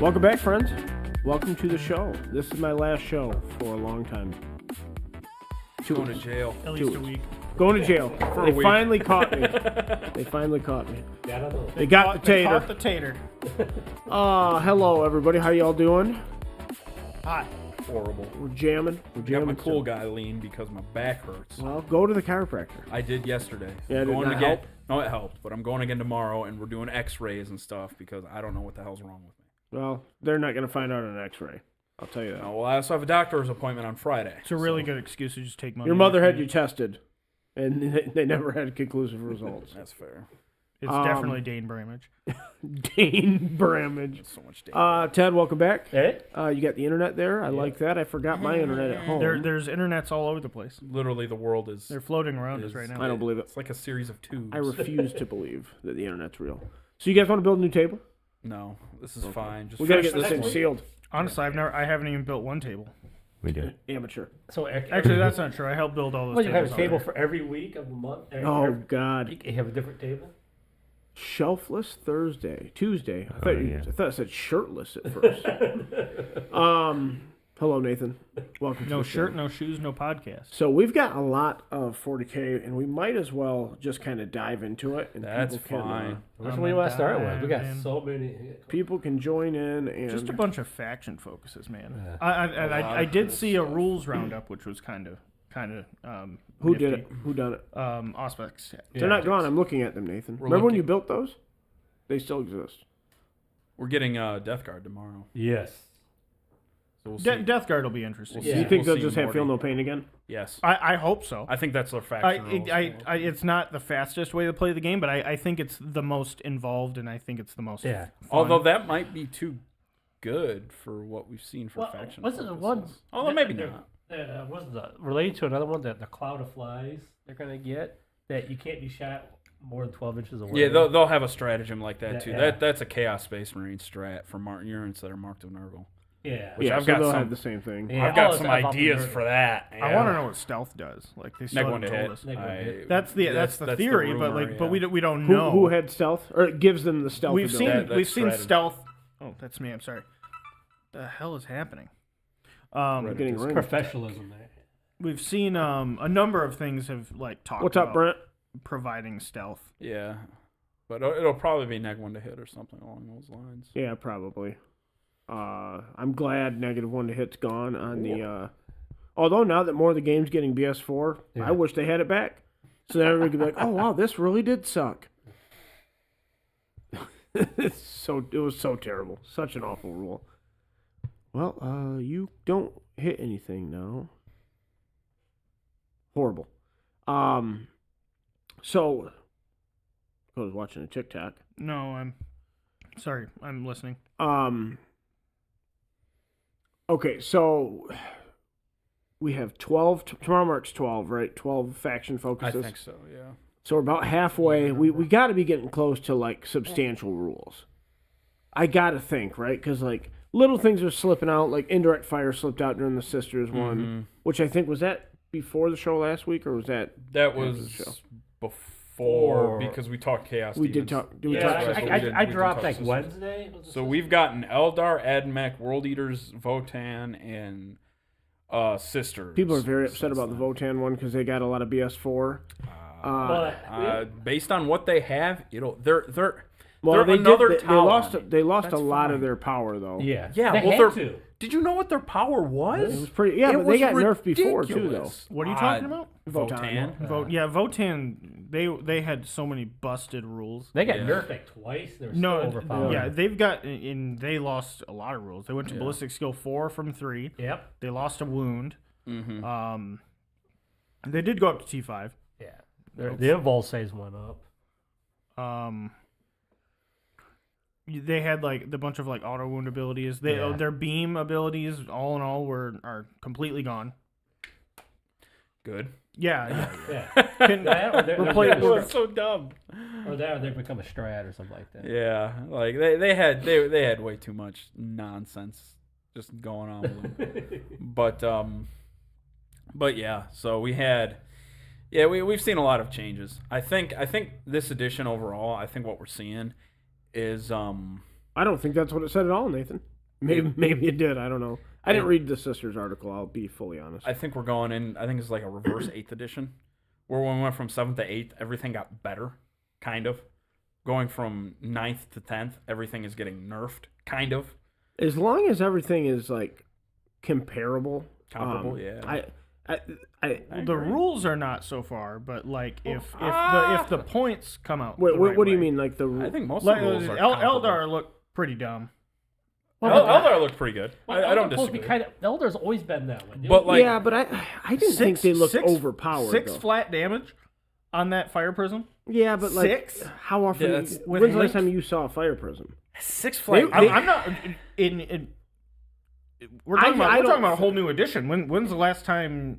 Welcome back, friends. Welcome to the show. This is my last show for a long time. Going to jail. At least a week. Going to jail. For a They week. finally caught me. They finally caught me. Yeah, I don't know. They got the tater. Caught the tater. Hello, everybody. How y'all doing? Hot. Horrible. We're jamming. We're I got jamming. my cool guy lean because my back hurts. Well, go to the chiropractor. I did yesterday. Yeah, I'm did going that again. help? No, it helped, but I'm going again tomorrow, and we're doing X-rays and stuff because I don't know what the hell's wrong with me. Well, they're not going to find out on an X-ray. I'll tell you that. No, well, I also have a doctor's appointment on Friday. It's a really good excuse to just take money. Your mother had you tested, and they never had conclusive results. That's fair. It's definitely Dane Bramage. Dane Bramage. It's so much data. Ted, welcome back. Hey? You got the internet there. I like that. I forgot my internet at home. There's internets all over the place. Literally, the world is. They're floating around us right now. I don't believe it. It's like a series of tubes. I refuse to believe that the internet's real. So you guys want to build a new table? No, this is fine. Just We got to finish get this thing one. sealed. Honestly, I haven't even built one table. We did. Amateur. So Actually, that's not true. I helped build all those well, you have tables. a table for every week of the month? Oh, God. You have a different table? Shelfless Tuesday. I thought it said shirtless at first. Hello, Nathan. Welcome. No to the shirt, show. no shoes, no podcast. So we've got a lot of 40K, and we might as well just kind of dive into it. And That's people can, fine. Which one do you want to start with? We got man. so many. people can join in and Just a bunch of faction focuses, man. Yeah. I did see a rules roundup, which was kind of. who did it? Who done it? Auspex. They're not gone. I'm looking at them, Nathan. We're Remember when looking- you built those? They still exist. We're getting Death Guard tomorrow. Yes. So we'll see. Death Guard will be interesting. We'll Do see. you think We'll they'll see just have Morty. Feel No Pain again? Yes. I hope so. I think that's their faction rules. It's not the fastest way to play the game, but I think it's the most involved, and I think it's the most Yeah. fun. Although that might be too good for what we've seen for faction. Wasn't the purposes. one? Although maybe not. Wasn't the related to another one that the cloud of flies they're gonna get that you can't be shot more than 12 inches away? Yeah, they'll have a stratagem like that too. Yeah. That's a Chaos Space Marine strat for units that are marked of Nurgle. Yeah. Which Yeah, I've so got they'll some- have the same thing. Yeah. I've got Oh, some it's up ideas in for that. I want to know what stealth does. Like they still Neg one to haven't hit. told us. Neg one to hit. That's the theory, but rumor, like, but yeah. we don't Who, know. who had stealth? Or it gives them the stealth we've seen ability. we've seen shredded. stealth. Oh, that's me. I'm sorry. The hell is happening? We're getting ringed. Professionalism there. We've seen a number of things have like talked What's about up, Brent? providing stealth. Yeah, but it'll probably be neg one to hit or something along those lines. Yeah, probably. I'm glad -1 to hit's gone on the. Although now that more of the game's getting BS4, Yeah. I wish they had it back. So then everybody could be like, "Oh wow, this really did suck." It was so terrible, such an awful rule. Well, you don't hit anything now. Horrible. So I was watching a TikTok. No, I'm sorry. I'm listening. Okay, so we have 12. Tomorrow marks 12, right? 12 faction I focuses. think so. Yeah. So we're about halfway. We got to be getting close to like substantial rules. I got to think, right? Because like little things are slipping out. Like indirect fire slipped out during the Sisters one, which I think was that before the show last week, or was that That after the was show? before because we talked Chaos. We did Demons. talk. Did we Yeah, talk? That's Sisters? what we did. I We did dropped talk like Sisters. Wednesday. So we've gotten Eldar, Admech, World Eaters, Votan, and Sisters. People are very upset since about the then. Votan one because they got a lot of BS4. Based on what they have, they're Well, they're they another did. They Talon. lost. They lost That's a lot fine. of their power though. Yeah. Yeah, They well, had they're- to. Did you know what their power was? It was pretty. Yeah, It but they was got nerfed before too, though. ridiculous. What are you talking about? Votan. Votan. They had so many busted rules. They got Yeah. nerfed like twice. They were No, so overpowered. yeah, they've got and they lost a lot of rules. They went to ballistic skill 4 from 3. Yep. They lost a wound. Mm-hmm. They did go up to T5. Yeah. The invul saves went up. They had like the bunch of like auto wound abilities. Their beam abilities, all in all, are completely gone. Good. Yeah, Yeah. Can That or they're- replace- they're- so dumb. or that, or they become a strat or something like that. Yeah, like they had way too much nonsense just going on with them. But yeah, so we've seen a lot of changes. I think this edition overall, I think what we're seeing is I don't think that's what it said at all, Nathan. Maybe it did. I don't know. I didn't read the sisters article. I'll be fully honest. I think we're going in. I think it's like a reverse 8th edition, where when we went from 7th to 8th, everything got better, kind of. Going from 9th to 10th, everything is getting nerfed, kind of. As long as everything is like comparable. Yeah. The rules are not so far, but like if the points come out. Wait, the what right do you way. mean? Like the I think most of Like, the rules are comparable. Eldar look pretty dumb. Eldar looked pretty good. Well, I don't Eldar's supposed to be disagree. the Eldar's always been that way. But like, yeah, but I didn't think they looked overpowered. 6 though. flat damage on that fire prism. Yeah, but like 6? how often? Yeah, that's- when's the last length? time you saw a fire prism? 6 flat. I'm not in. We're talking I about don't- a whole new edition. When's the last time?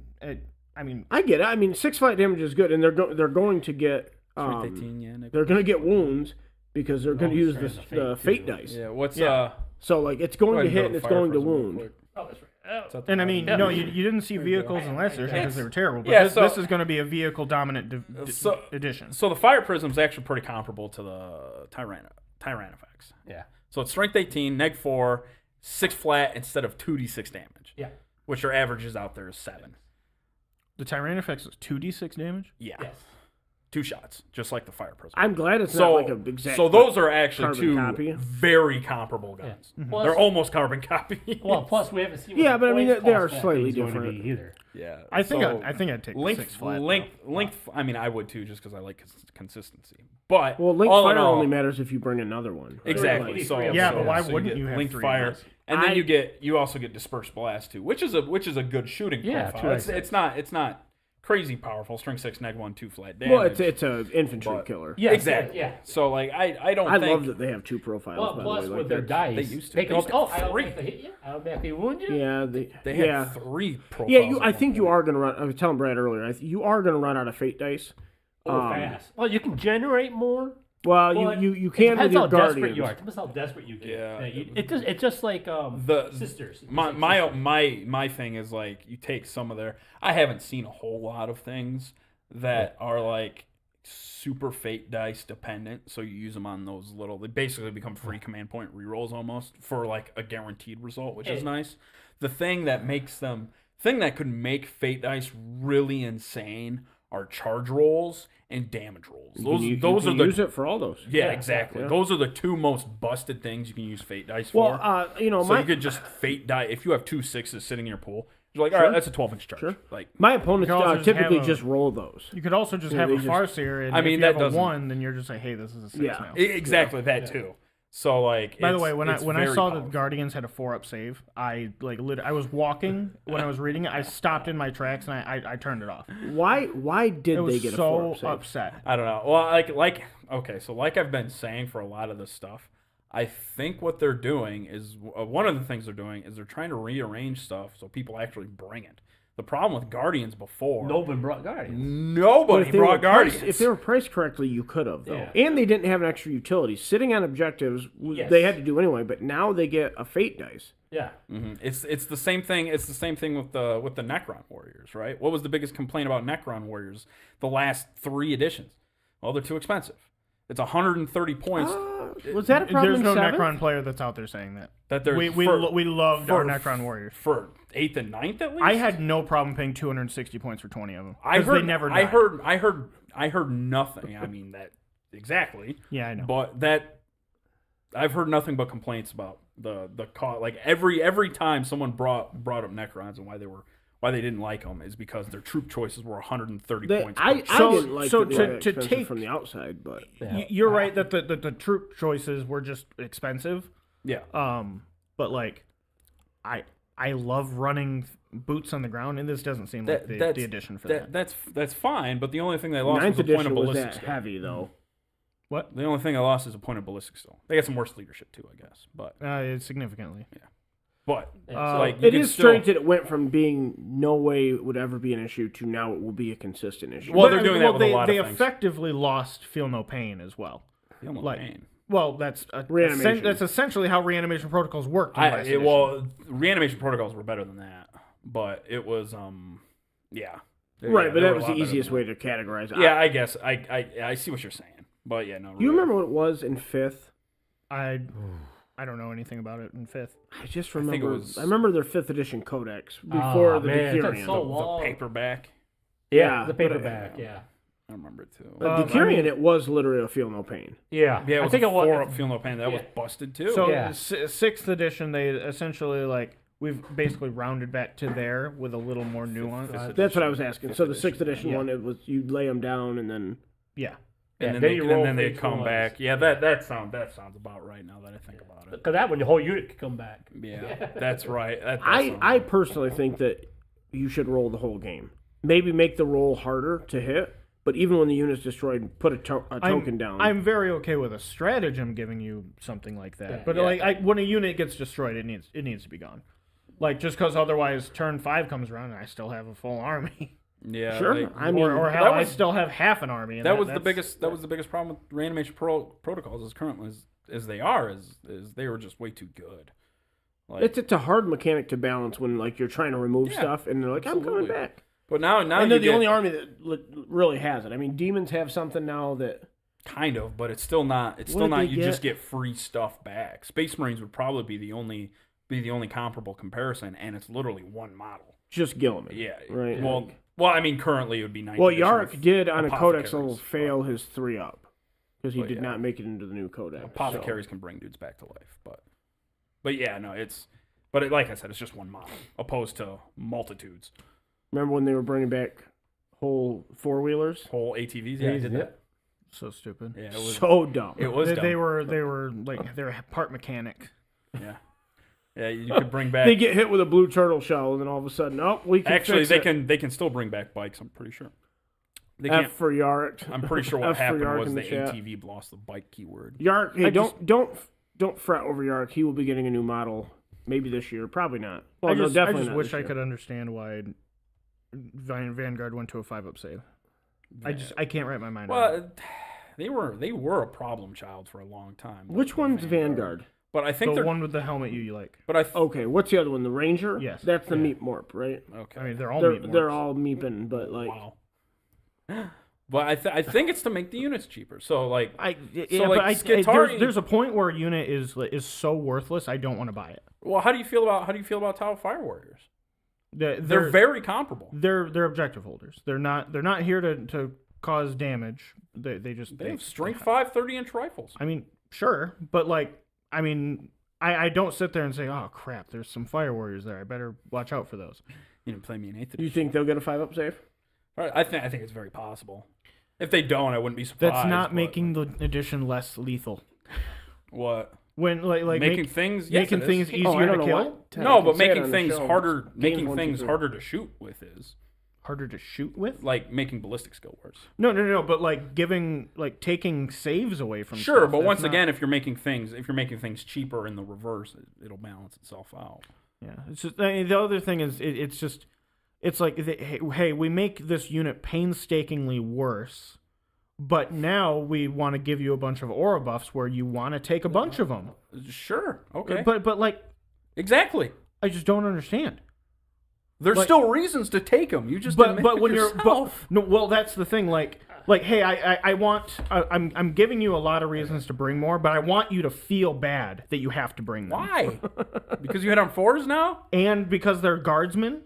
I mean, I get it. I mean, 6 flat damage is good, and they're going to get Strength 18, yeah, Nick. they're going to get wounds because they're going to use strength the of fate fate, too. dice. Yeah. What's Yeah. So like it's go going ahead to hit go and it's fire going to prism real wound. quick. Oh, that's right. It's at the and I bottom. mean, Yeah. no, you didn't see vehicles in last edition because they were terrible. But Yeah, this is going to be a vehicle dominant edition. So the fire prism is actually pretty comparable to the Tyrannifex. Yeah. So it's strength 18, neg 4, 6 flat instead of 2d6 damage. Yeah. Which your averages out there is 7. The Tyrannifex is 2d6 damage. Yeah. Yes. 2 shots, just like the fire prism. I'm glad it's So, not like a exact. so those are actually carbon 2 copy. very comparable guns. Well, They're almost carbon copy. Well, plus we haven't seen. Yeah, what but I the mean, points they cost are that slightly thing's going to different. be either. Yeah. I think so I think I'd take length, 6 flat. length. I mean, I would too, just because I like consistency. But well, link all in fire all, only matters if you bring another one. right? exactly. Like, So Yeah, but why so wouldn't get you have linked 3 fire? of those? And then you also get dispersed blast too, which is a good shooting Yeah, profile. that's right. It's not crazy powerful. Strength 6, neg 1, 2 flat damage. Well, it's an infantry But- killer. Yeah, exactly. Yeah. So like I don't I think love that they have 2 profiles. Well, by plus the way. with Like, their that's- dice, they used to- they they can used to oh, have I 3. automatically hit you. I automatically wound you. Yeah, they had yeah. 3 profiles. Yeah, at I one think you point. are going to run. I was telling Brad earlier, you are going to run out of fate dice. Oh, fast. Well, you can generate more. Well, But you it can with depends your how guardians. desperate you are. It depends how desperate you get. Yeah. It's just like The- sisters. It's My like my sisters. my thing is like you take some of their. I haven't seen a whole lot of things that are like super fate dice dependent. So you use them on those little. They basically become free command point rerolls almost for like a guaranteed result, which is nice. The thing that could make fate dice really insane are charge rolls and damage rolls. Those are the use it for all those. yeah, exactly. yeah. Those are the 2 most busted things you can use fate dice for. Well, so my you could just fate die if you have 2 6s sitting in your pool. You're like, all right, that's a 12-inch charge. Sure. Like, my opponents You can also just typically have a- just roll those. You could also just Yeah, have they a just- Farseer, and I mean, if you that have a doesn't- 1, then you're just like, hey, this is a 6 Yeah. now. exactly that too. So like, By the way, it's when I very saw powerful. that Guardians had a 4-up save, I I was walking when I was reading it. I stopped in my tracks and I turned it off. Why I did was they get a so 4-up save? upset. I don't know. Well, okay, so like I've been saying for a lot of this stuff, I think what they're doing is one of the things they're doing is they're trying to rearrange stuff so people actually bring it. The problem with Guardians before, Nobody brought Guardians. nobody If they were brought Guardians. priced- if they were priced correctly, you could have though. Yeah. And they didn't have an extra utility. Sitting on objectives, Yes. they had to do anyway. But now they get a fate dice. Yeah. It's the same thing. It's the same thing with the Necron warriors, right? What was the biggest complaint about Necron warriors the last 3 editions? Well, they're too expensive. It's 130 points Was that a problem? There's no in 7th? Necron player that's out there saying that. that they're We loved our Necron warriors. for 8th and 9th at least. I had no problem paying 260 points for 20 of them. I Because heard they never I died. heard nothing. I mean that exactly. Yeah, I know. But that I've heard nothing but complaints about the cost. Like every time someone brought up Necrons and why they didn't like them is because their troop choices were 130 points. I So- didn't like so that they were to expensive take- from the outside, but You're right that the troop choices were just expensive. yeah. But like, I love running boots on the ground, and this doesn't seem like the addition for that. That's fine, but the only thing they lost 9th was a point of edition was ballistic that skill. heavy though. What? The only thing I lost is a point of ballistic skill. They got some worse leadership too, I guess. But Significantly. like you It can is still, strange that it went from being no way it would ever be an issue to now it will be a consistent issue. Well, they're doing that with they, a lot they of things. effectively lost Feel No Pain as well. Feel no like- pain. Well, that's Reanimation. that's essentially how reanimation protocols worked. In last edition. Well, reanimation protocols were better than that, but it was yeah. right, Yeah, but they that were was a the lot better easiest than way to categorize it. that. Yeah, I guess I see what you're saying, but yeah, no. You remember what it was in 5th? I I don't know anything about it in 5th. I just think remember. it was- I remember their 5th edition codex before the man, Decurion. that's so long. The paperback. Yeah, the but, paperback. Yeah. I remember it too. But Decurion, it was literally a Feel No Pain. Yeah. Yeah, I think it was. 4-up Feel No Pain. That was busted too. So Yeah. 6th edition, they essentially we've basically rounded back to there with a little more nuance. That's what I was asking. So the 6th edition one, it was you lay them down and then Yeah. and Yeah, then, you roll they for each come one. back. Yeah, that sounds about right now that I think about it. Because that one, the whole unit could come back. Yeah, that's right. That I sounds personally think that you should roll the whole game. Maybe make the roll harder to hit, but even when the unit's destroyed, put a token down. I'm very okay with a stratagem giving you something like that. Yeah. But when a unit gets destroyed, it needs to be gone. Like, just because otherwise turn 5 comes around and I still have a full army. yeah. Sure. like- I mean, or hell, that I was- still have half an army. And that was the that's- biggest problem with reanimation protocols as currently as they are is they were just way too good. Like, it's a hard mechanic to balance when you're trying to remove stuff and they're like, I'm coming absolutely. back. but now And you they're the get- only army that really has it. I mean, demons have something now that kind of, but it's still not. It's What still did not. they You just get? get free stuff back. Space Marines would probably be the only comparable comparison, and it's literally one model. just Gilliman. Yeah. Right. Well, I mean, currently it would be 9th Well, edition Yarrick with did on a codex apothecaries, level fail his 3-up because he Well, did yeah. not make it into the new codex. so. Apothecaries can bring dudes back to life, but yeah, no, but like I said, it's just one model opposed to multitudes. Remember when they were bringing back whole 4-wheelers? Whole ATVs, Yeah, yeah, he did that. so stupid. Yeah, it was. So dumb. It was. They dumb. were like they're part mechanic. Yeah. Yeah, you could bring back. They get hit with a blue turtle shell, and then all of a sudden, we can Actually, fix they can still bring back bikes. I'm pretty sure. They F can't. for Yarrick. I'm pretty sure what F for happened Yarrick was in the the chat. ATV lost the bike keyword. Yarrick, hey, don't fret over Yarrick. He will be getting a new model maybe this year. Probably not. Well, I no, just definitely not wish this I year. could understand why Vanguard went to a 5-up save. I can't wrap my mind around it. Well, they were a problem child for a long time. Which one's Vanguard? But I think The they're. one with the helmet you like. But I. Okay, what's the other one? The Ranger? Yes. That's the Meep Morp, right? Okay. I mean, they're all They're, meat they're morphs. all meeping, but Wow. But I think it's to make the units cheaper. So like. Skitarii- There's a point where a unit is so worthless. I don't want to buy it. Well, how do you feel about Tau Fire Warriors? They're very comparable. they're objective holders. They're not here to cause damage. They They have strength 5 30-inch rifles. I mean, sure, but I don't sit there and say, oh crap, there's some fire warriors there. I better watch out for those. You didn't play me in 8th you edition. think they'll get a 5-up save? All right, I think it's very possible. If they don't, I wouldn't be surprised. That's not but- making the edition less lethal. what When making things yes, making it is. things Oh, easier I don't to know kill, what. No, I but can say it making on the things show. harder, Games making 1, 2, things 3. harder to shoot with is harder to shoot with. like making ballistics go worse. No, but taking saves away from. Sure, stuff, but that's once not- again, if you're making things cheaper in the reverse, it'll balance itself out. Yeah, it's just the other thing is it's like hey, we make this unit painstakingly worse, but now we want to give you a bunch of aura buffs where you want to take a bunch of them. Sure, okay, But exactly. I just don't understand. There's still reasons to take them. You just didn't make But it when yourself. that's the thing. Like hey, I'm giving you a lot of reasons to bring more, but I want you to feel bad that you have to bring them. Why? Because you hit on 4s now? And because they're guardsmen.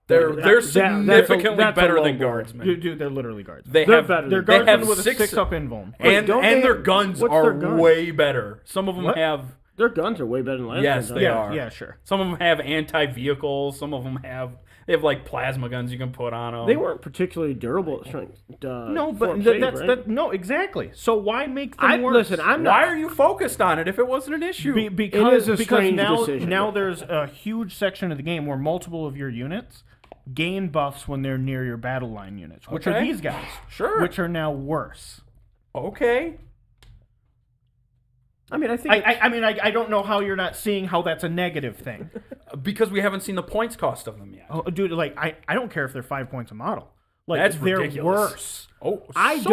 They're significantly that's a better low than blow. guardsmen. Dude, they're literally guardsmen. They They're have better. They're They guardsmen have with a 6 6-up invuln. and don't they their have- guns what's are their gun? way better. Some of them What? have Their guns are way better than last Yes, ones, they aren't are. Yeah, sure. Some of them have anti-vehicles. Some of them have like plasma guns you can put on them. They weren't particularly durable at strength. No, but Fort that's Save, right? no, exactly. So why make them worse? Listen, I'm not. Why are you focused on it if it wasn't an issue? Because It is a strange now decision. there's a huge section of the game where multiple of your units gain buffs when they're near your battle line units, which are Okay. these guys, Sure. which are now worse. Okay. I mean, I think. I don't know how you're not seeing how that's a negative thing. Because we haven't seen the points cost of them yet. Oh, dude, I don't care if they're 5 points a model. Like That's they're ridiculous. worse. Oh, I so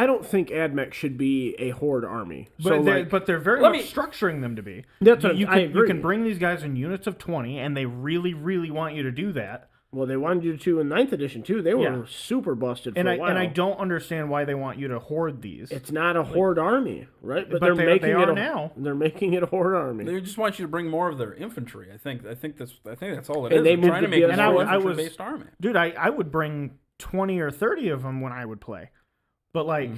don't think AdMech should be a horde army. But they're very let much me- structuring them to be. That's what you I can, agree. You can bring these guys in units of 20, and they really, really want you to do that. Well, they wanted you to in 9th edition too. They were Yeah. super busted for And a while. I don't understand why they want you to hoard these. It's not a horde army, right? But they're they making are it now. They're making it a horde army. They just want you to bring more of their infantry. I think that's all it is. And they They're trying moved to make the it BS4. a more And I was- infantry-based army. Dude, I would bring 20 or 30 of them when I would play. But like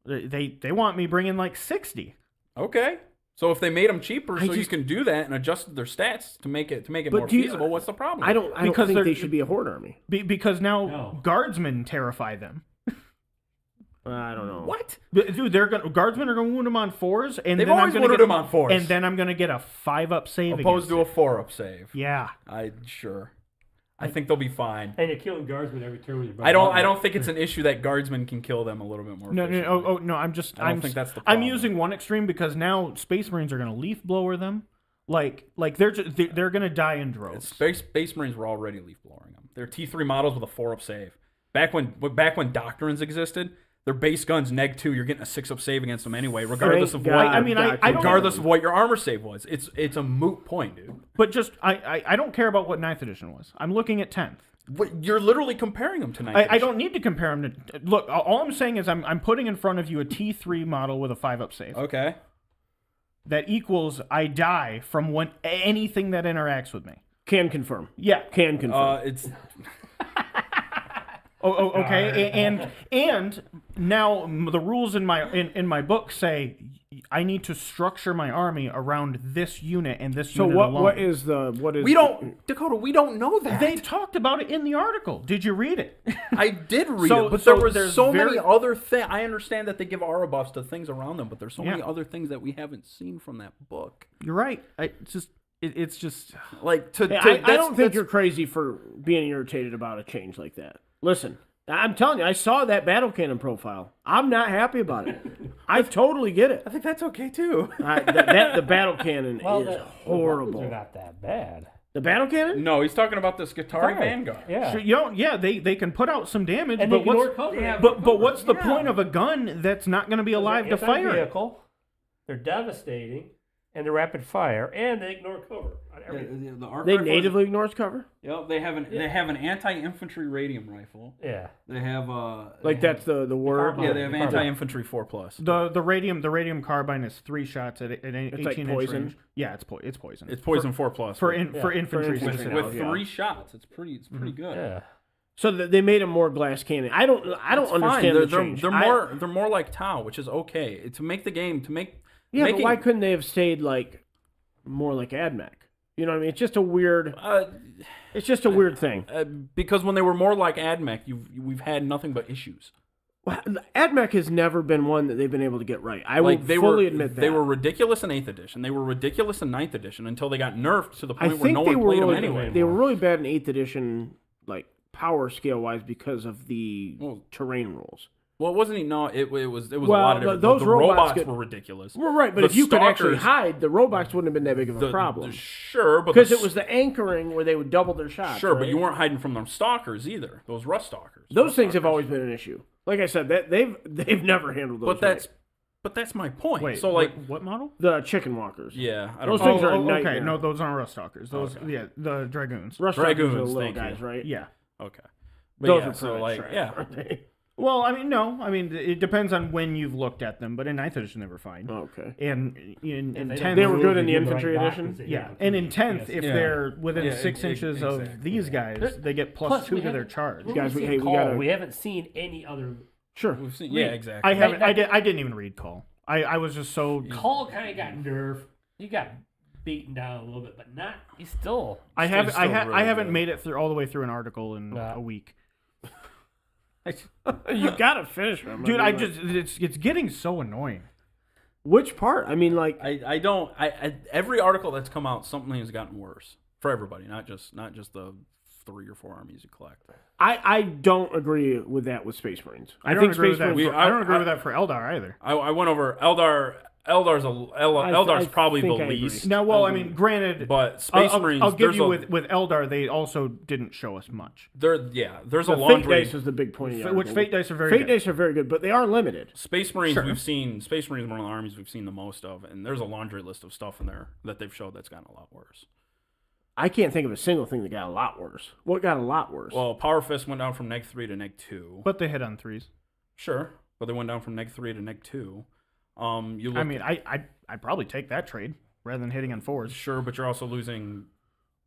they want me bringing like 60. Okay. So if they made them cheaper, so you just- can do that and adjust their stats to make it more do you- feasible, what's the problem? I don't Because think they're- they should be a horde army. Because now No. guardsmen terrify them. I don't know. What? Dude, guardsmen are going to wound them on 4s, and They've then I'm always going to wounded get them on 4s. and then I'm going to get a 5-up save Opposed against to a it. 4-up save. Yeah. Sure. I think they'll be fine. And you're killing guardsmen every turn with your I don't think it's an issue that guardsmen can kill them a little bit more. No, efficiently. no. I don't think that's the I'm problem. using one extreme because now Space Marines are going to leaf blower them. Like they're going to die in droves. Space Marines were already leaf blowing them. They're T3 models with a 4-up save. Back when Doctrines existed, their base guns -2. You're getting a 6-up save against them anyway, regardless Thank of God. what. I mean, I don't- regardless of what your armor save was. It's a moot point, dude. But just I don't care about what 9th edition was. I'm looking at 10th. You're literally comparing them to 9th I edition. don't need to compare them to. Look, all I'm saying is I'm putting in front of you a T3 model with a 5-up save. Okay. That equals I die from anything that interacts with me. Can confirm. Yeah. Can confirm. It's Okay. And now the rules in my book say I need to structure my army around this unit and this so unit alone. what is Dakota? We don't know that. They talked about it in the article. Did you read it? I did read So- it, but so there was there's so very- many other things. I understand that they give aura buffs to things around them, but there's so many Yeah. other things that we haven't seen from that book. You're right. It's just Like I don't think you're crazy for being irritated about a change like that. Listen, I'm telling you, I saw that battle cannon profile. I'm not happy about it. I totally get it. I think that's okay too. The battle cannon Well, is the horrible. They're not that bad. The battle cannon? No, he's talking about the Skitarii Vanguard. Yeah. So, they can put out some damage, And but they ignore what's cover. but what's the point of a gun that's not going to be alive to They're fire? it? anti-vehicle, they're devastating, and they're rapid fire, and they ignore cover on everything. They natively ignores cover? Yep, they have an anti-infantry radium rifle. Yeah. They have Like that's the word? carbine. yeah, they have anti-infantry 4+. The radium carbine is 3 shots at an 18 like inch poison? range. Yeah, it's poison. It's poison 4+. for with, infantry. For infantry. specifically. Yeah. 3 shots. It's pretty good. Yeah. So they made a more glass cannon. I don't It's understand fine. the They're change. they're more like Tau, which is okay. To make the game Yeah, making, but why couldn't they have stayed like more like AdMech? You know what I mean? It's just a weird. It's just a weird thing. because when they were more like AdMech, we've had nothing but issues. Well, AdMech has never been one that they've been able to get right. I will They fully were, admit that. They were ridiculous in 8th edition. They were ridiculous in 9th edition until they got nerfed to the I point where think no they one were played really, them anyway. they were really bad in 8th edition, like power scale wise, because of the terrain rules. Well, it wasn't. No, it was a Well, lot of different. those the robots robots get- were ridiculous. Well, right, but The if you could actually stalkers- hide, the robots wouldn't have been that big of a problem. Sure, but Because it was the anchoring where they would double their shots. sure, but right? you weren't hiding from them stalkers either. Those rust stalkers. Those things have always been an issue. Like I said, that they've never handled those. But that's my point. Wait, so like, what model? the chicken walkers. yeah, I Those don't know. things are a okay. nightmare. No, those aren't rust stalkers. Those, the dragoons. Rust Dragoons are Dragoons, little thank you. guys, right? Yeah. Okay, but Those yeah, are so pretty like, trash, yeah, aren't they? Well, I mean, no. I mean, it depends on when you've looked at them. But in 9th edition, they were fine. Okay. And in If 10th, They were move, good in they the give infantry right back edition? 'cause they yeah. have And in to- 10th, if Yeah. they're within Yeah, 6 inches of exactly. these guys, they get Plus, +2 we to their haven't- charge. Guys, we we gotta- haven't seen any other. Sure. we've seen, yeah, exactly. I didn't even read Call. I was just so. Call kind of got nerfed. He got beaten down a little bit, but not. He's still. I haven't still really I haven't good. made it through all the way through an article in Nah. a week. You gotta finish them, Dude, it's getting so annoying. Which part? I mean, like, I don't. Every article that's come out, something has gotten worse for everybody, not just the 3 or 4 armies you collect. I don't agree with that with Space Marines. I don't agree with Space that. Marines. I don't agree with that for Eldar either. I went over Eldar. Eldar's probably the think I agree. least. Now, well, I mean, granted, But Space Marines, I'll give there's you a, with Eldar, they also didn't show us much. there's The a fate laundry. dice is the big point. Of the Which article. fate dice are very Fate good. dice are very good, but they are limited. Space Marines, Sure. we've seen. Space Marines is one of the armies we've seen the most of, and there's a laundry list of stuff in there that they've showed that's gotten a lot worse. I can't think of a single thing that got a lot worse. What got a lot worse? Well, Power Fist went down from -3 to -2. But they hit on threes. Sure, but they went down from -3 to -2. You look, I mean, I'd probably take that trade rather than hitting on fours. sure, but you're also losing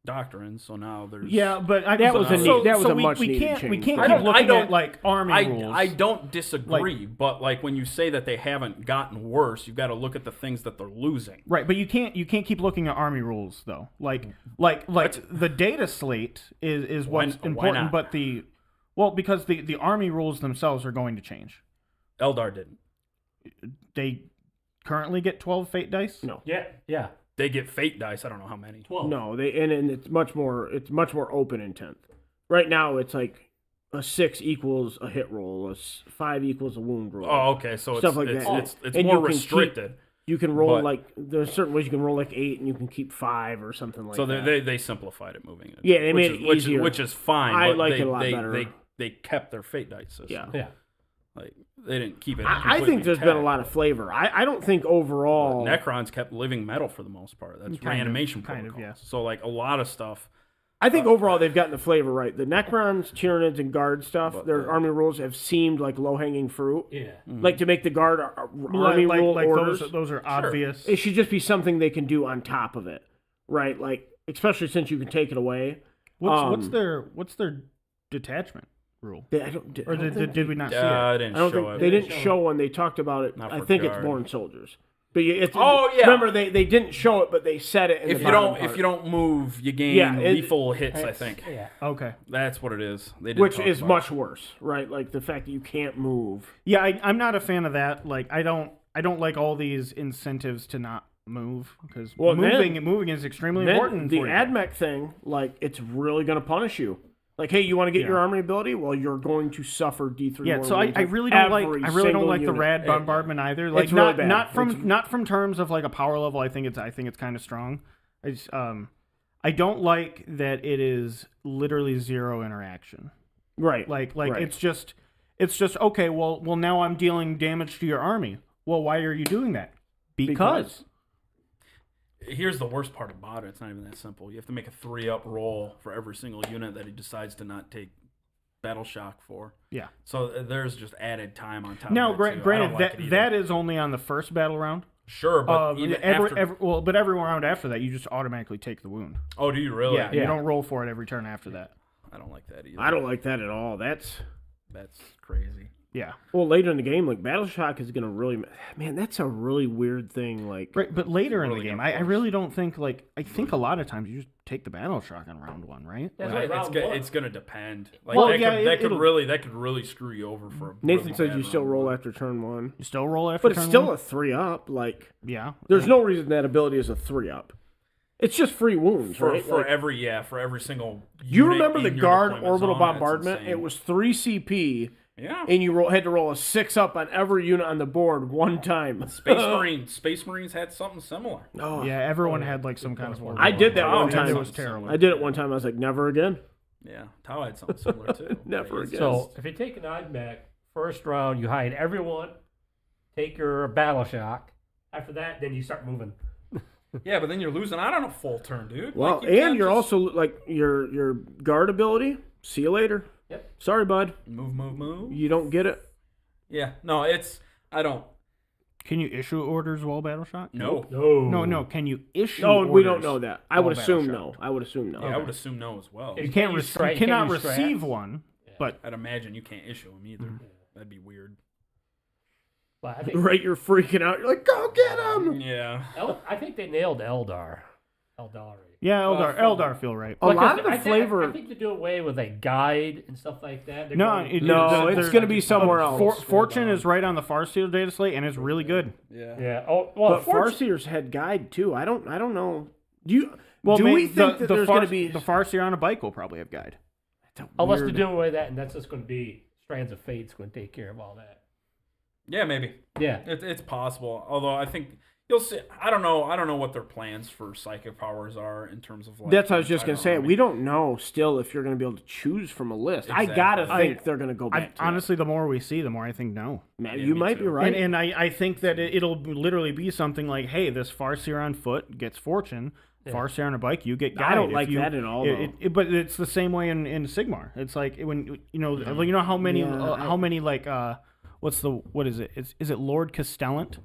Doctrine, so now there's Yeah, but That was a we much needed can't we change. can't I keep don't- looking I don't- at like army rules. I don't disagree, but like when you say that they haven't gotten worse, you've got to look at the things that they're losing. Right, but you can't keep looking at army rules though. Like the data slate is what's Why important, not? but because the army rules themselves are going to change. Eldar didn't. They currently get 12 fate dice. No. Yeah. They get fate dice. I don't know how many. 12. No, and it's much more open in 10th. Right now it's like a 6 equals a hit roll, a 5 equals a wound roll. Oh, okay. So Stuff like it's, that. it's And more you can restricted. You can roll But- like there's certain ways you can roll like 8 and you can keep 5 or something like So that. they simplified it moving it. Yeah, they which made is, it which easier. Is, which is fine. I but like they, it a lot they, better. They kept their fate dice system. Yeah. Yeah. Like they didn't keep it. I think completely there's been a tacked. lot of flavor. I don't think overall. Necrons kept living metal for the most part. That's Kind of, reanimation kind of, protocols. yeah. So like a lot of stuff. I think overall they've gotten the flavor right. The Necrons, Tyranids, and Guard stuff, But their the- army rules have seemed like low hanging fruit. Yeah. Like to make the Guard army rule orders. those are obvious. It should just be something they can do on top of it, right? Like especially since you can take it away. What's their detachment rule? I don't think- Did we not see I it? didn't I don't show think it. they didn't show when they talked about it. Not I for think it's Guard. Born Soldiers. But it's, Oh, yeah. Remember they didn't show it, but they said it. In If the you bottom don't part, move, you gain Yeah, it- lethal hits. I think Yeah. Okay. that's what it is. They did which talk is about much worse, right? Like the fact that you can't move. Yeah, I'm not a fan of that. Like I don't like all these incentives to not move because Well, moving is extremely Then important. the for you. AdMech thing, like it's really going to punish you. Like, hey, you want to get your army ability? Well, you're going to suffer D3. Yeah, more so wounds I on really don't like every I really don't single like the unit. rad bombardment either. Like it's really not bad. not from terms of like a power level. I think it's kind of strong. I don't like that it is literally zero interaction. Right. Like right. it's just okay. Well now I'm dealing damage to your army. Well, why are you doing that? Because. Here's the worst part about it. It's not even that simple. You have to make a 3-up roll for every single unit that he decides to not take battle shock for. Yeah. So there's just added time on top Now, of it, too. I granted, don't like it either. that is only on the first battle round. Sure, but even after... But every round after that, you just automatically take the wound. Oh, do you really? Yeah, you don't roll for it every turn after that. I don't like that either. I don't like that at all. That's crazy. Yeah. well later in the game, like Battle Shock is going to really, man, that's a really weird thing. Like, Right, but later in the really game, gonna I really don't think, I think a lot of times you just take the battle shock on round one, right? That's Right, like round one. it's gonna depend. Like Well, that, yeah, could, that could it'll- really screw you over for. A Nathan really says bad you still round roll one. after turn 1, You still roll after but it's turn still one? a 3-up. Like, Yeah. there's no reason that ability is a 3-up. It's just free wounds, for right? for Like, every single. you unit remember the in your Guard deployment orbital zone, that's bombardment? insane. It was 3 CP. Yeah. And you had to roll a 6-up on every unit on the board one time. Space Marines had something similar. Oh, Yeah, everyone had some kind of. I did that Tau one had time. It was something terrible. I did it one time. I was like, never again. Yeah, Tau had something similar too. Never It's again. So if you take an oddback, first round you hide everyone, take your battle shock. After that, then you start moving. Yeah, but then you're losing out on a full turn, dude. Well, Like, you can't and you're just also like your guard ability. See you later. Yep. Sorry, bud. move. You don't get it. Yeah, no, I don't. Can you issue orders while battle shock? No. No. Can you issue? No, we don't orders know that. I while would battle assume shock? no. I would assume no. Yeah, I would assume no as well. You Can can't. you You cannot use straps? receive one. But I'd imagine you can't issue them either. That'd be weird. Well, I think, Right, you're freaking out. You're like, go get him. Yeah. I think they nailed Eldar. Eldari. yeah, Well, Eldar feel right. A lot of the I flavor. think to do away with a guide and stuff like that. they're No, going- No, it's there's- going to be somewhere else. Fortune is right on the Farseer data slate, and it's really good. Yeah. Yeah. Oh, well, But Farseer's head guide too. I don't know. Do you? Well, do maybe we think that there's going to be the Farseer on a bike will probably have guide? unless they weird- do away with that, and that's just going to be Strands of Fate's going to take care of all that. Yeah, maybe. Yeah. It's possible. Although I think you'll see. I don't know what their plans for psychic powers are in terms of like. That's what I was just entire going to say. army. We don't know still if you're going to be able to choose from a list. I got to Exactly. think they're going to go back to Honestly, the more we see, the more I think no. that. Yeah, You me might too. be right. And I think that it'll literally be something like, hey, this Farseer on foot gets Fortune. Farseer on a bike, you get guide. I don't If like you, that at all, though. But it's the same way in Sigmar. It's like when you know how many like what is it? Is it Lord Castellant?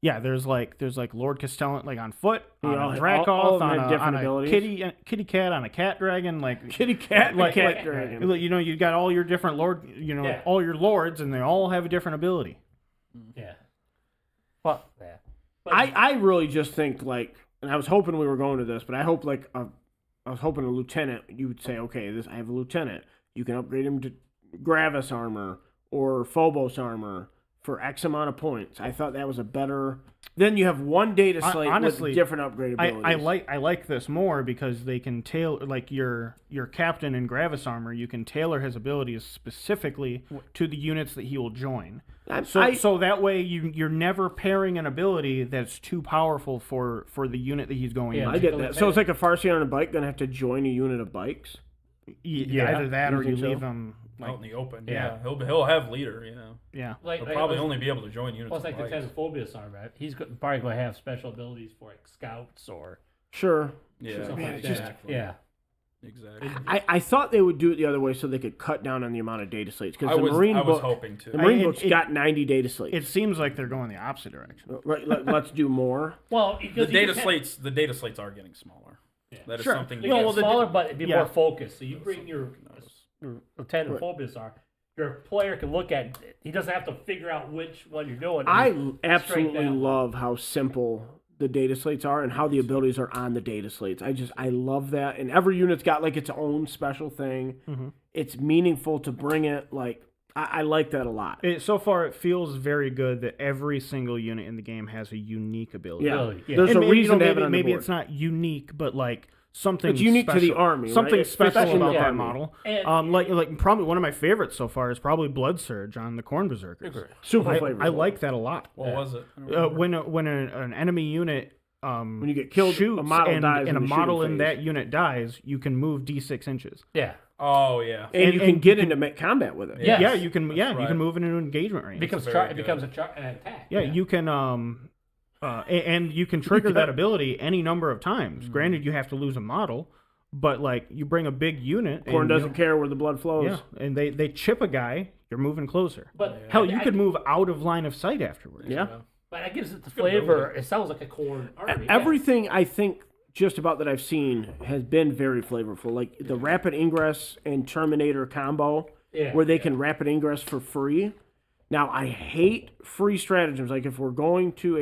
Yeah, there's like Lord Castellant like on foot, on a Dracoth, all of them on have a, different on a abilities. kitty cat, on a cat dragon, like Kitty cat and like, cat like, dragon. you know, you got all your different all your lords, and they all have a different ability. Yeah. Well, yeah. But I really just think like, and I was hoping we were going to this, but I hope like I was hoping a lieutenant, you would say, okay, I have a lieutenant. You can upgrade him to Gravis armor or Phobos armor for X amount of points. I thought that was a better. Then you have one data slate Honestly, with different upgrade abilities. I like this more because they can tailor, like your captain in Gravis armor. You can tailor his abilities specifically to the units that he will join. So that way you're never pairing an ability that's too powerful for the unit that he's going Yeah, into. I get that. So it's like a Farseer on a bike, then have to join a unit of bikes. Either that You or you think so? leave them Out in the open. Yeah. Yeah. He'll have leader. You know. yeah. He'll probably only be able to join units. Well, it's like the of bikes. Xenophobius armor. Right? He's probably going to have special abilities for like scouts or Sure. Yeah. something like Exactly. that. Yeah. Exactly. I thought they would do it the other way so they could cut down on the amount of data slates because I was book, hoping to. the Marine it- book's it- got 90 data slates. It seems like they're going the opposite direction. Right, let's do more. Well, The data slates are getting smaller. Yeah. That is Sure. something. They you get guys- smaller, but it'd be yeah. more focused. So you bring your lieutenant Phobius are. Your player can look at it. He doesn't have to figure out which one you're doing. I Straight absolutely down. love how simple the data slates are and how the abilities are on the data slates. I love that. And every unit's got like its own special thing. Mm-hmm. It's meaningful to bring it. Like I like that a lot. So far, it feels very good that every single unit in the game has a unique ability. Yeah. Really, yeah. There's And a maybe, reason to have maybe, it on the maybe board. it's not unique, but like something It's unique to the special. army, right? Something It's special special about to the that army. model. And- Like probably one of my favorites so far is probably Blood Surge on the Corn Berserkers. Super I flavorful. like that a lot. What was it? I don't remember. When an enemy unit When you get killed, shoots a model and, dies and a in the model shooting in phase. that unit dies, you can move D6 inches. Yeah. Oh yeah. And you can and get you into combat with it. Yes. Yeah, you can. Yeah, That's you right. can move into engagement range. It becomes very it good. becomes an attack. Yeah, you can and you can trigger that ability any number of times. Granted, you have to lose a model, but like you bring a big unit. Corn and doesn't care where the blood flows. Yeah, and they chip a guy. You're moving closer. But Hell, you could move out of line of sight afterwards. Yeah. But that gives it the flavor. It sounds like a corn army. Everything I think just about that I've seen has been very flavorful. Like the rapid ingress and Terminator combo, Yeah, where they can rapid ingress for free. Now I hate free stratagems. Like if we're going to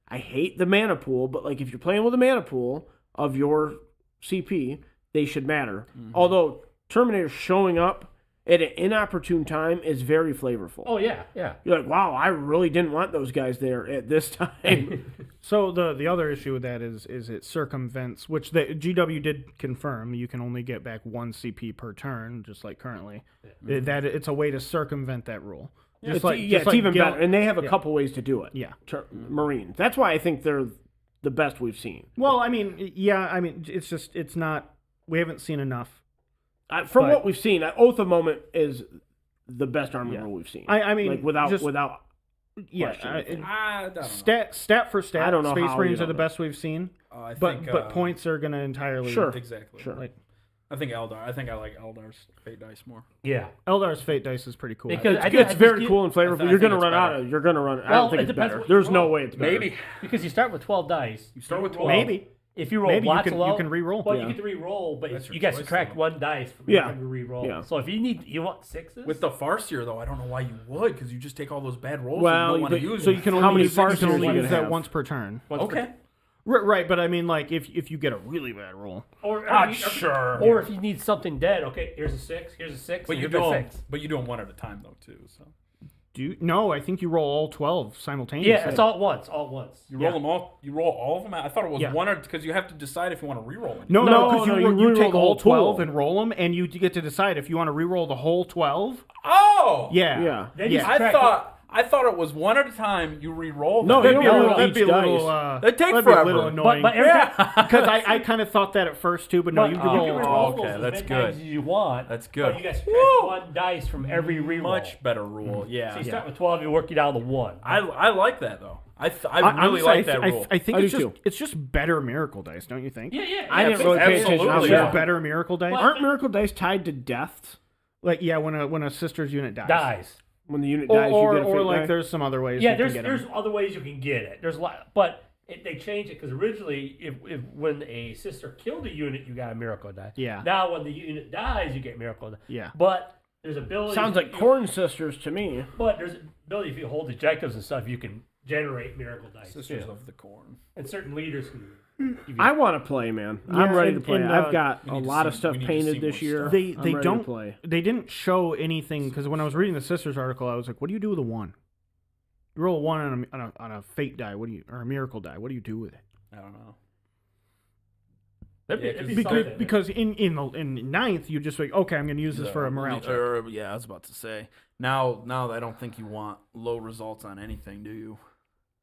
I hate the mana pool, but like if you're playing with a mana pool of your CP, they should matter. Although Terminator showing up at an inopportune time is very flavorful. Oh yeah, yeah. You're like, wow, I really didn't want those guys there at this time. So the other issue with that is it circumvents, which the GW did confirm. You can only get back 1 CP per turn, just like currently. That it's a way to circumvent that rule. It's even better. And they have a couple ways to do it. Yeah. Marines. That's why I think they're the best we've seen. Well, I mean, it's not. We haven't seen enough. From But- what we've seen, Oath of Moment is the best armor rule we've seen. I mean, like without yeah. question. I don't know. Stat for stat, I don't know Space how Marines you are the don't best we've seen. I But think, points are going to entirely. Sure. Exactly. Sure. Like I think Eldar. I think I like Eldar's Fate Dice more. Yeah. Eldar's Fate Dice is pretty cool. Because It's very cool and flavorful. I You're going to think run it's out better. of. You're going to run. I Well, don't think it it's depends better. what you There's no roll. way it's better. Maybe. Because you start with 12 dice. You start with 12. Maybe. If you roll Maybe lots you of low, can re-roll. Well, Yeah. you get to re-roll, but That's you your got to choice, subtract though. 1 dice from Yeah. every re-roll. Yeah. So if you want 6s? With the Farseer, though, I don't know why you would, because you just take all those bad rolls Well, and you don't want to but- use So them. you can How only many use, you Farseers can only are you use gonna that have? once per turn. Okay. Right, but I mean, like if you get a really bad roll. Or, Sure. Or if you need something dead, okay, here's a 6, here's a 6, But and you here's do a them. 6. But you do them one at a time, though, too. So No, I think you roll all 12 simultaneously. Yeah, it's all at once, you roll them all. You roll all of them. I thought it was Yeah. one, because you have to decide if you want to re-roll it. No, No, because no, you you re-roll take the all whole 12 pool. and roll them, and you get to decide if you want to re-roll the whole 12. Oh. Yeah. Yeah. Then you Yeah. I thought it was one at a time. You re-roll. No, them. you That'd don't be a roll little, that'd each be a little, dice. They take that'd be a forever. little annoying. But every time, Because I kind of thought that at first too, but no, you you can can roll. re-roll okay, those as that's many good. times as you want. That's good. But you got to subtract 1 dice from every re-roll. Much better rule. Yeah. So you start with 12, you work you down to 1. I like that though. I really Honestly, like that rule. I think I it's do just too. it's just better miracle dice, don't you think? Yeah. I didn't really pay attention. Absolutely. Just Yeah. better miracle dice. Aren't miracle dice tied to deaths? Like when a sister's unit dies. When the unit Or, dies, or, you get a or fake like die? there's some other ways. Yeah, you can get there's 'em. other ways you can get it. There's a lot, but they changed it because originally, if when a sister killed a unit, you got a miracle die. Yeah. Now when the unit dies, you get miracle die. Yeah. But there's ability. Sounds like Corn Sisters to me. But there's ability if you hold objectives and stuff, you can generate miracle dice. Sisters too. of the Corn. And certain leaders can. give you- I want to play, man. I'm Yeah, ready to and- play. and, I've got we a need to lot of see- stuff we need to see painted more this year. stuff. They I'm ready to don't play. they didn't show anything because when I was reading the sisters article, I was like, what do you do with a 1? You roll a 1 on a fate die. What do you or a miracle die? What do you do with it? I don't know. That'd be- Yeah, that'd be Because something. because in ninth you just like okay, I'm going to use this for a morale check. Yeah, I was about to say. Now, I don't think you want low results on anything, do you?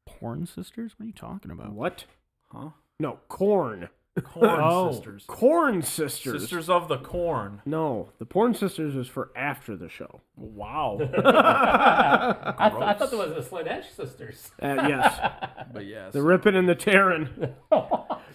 Porn sisters? What are you talking about? What? Huh? No, Corn. Corn Oh. sisters. Corn Sisters. Sisters of the Corn. No, the Porn Sisters is for after the show. Wow. I thought there was the Slanesh sisters. Yes, But yes. the ripping and the tearing.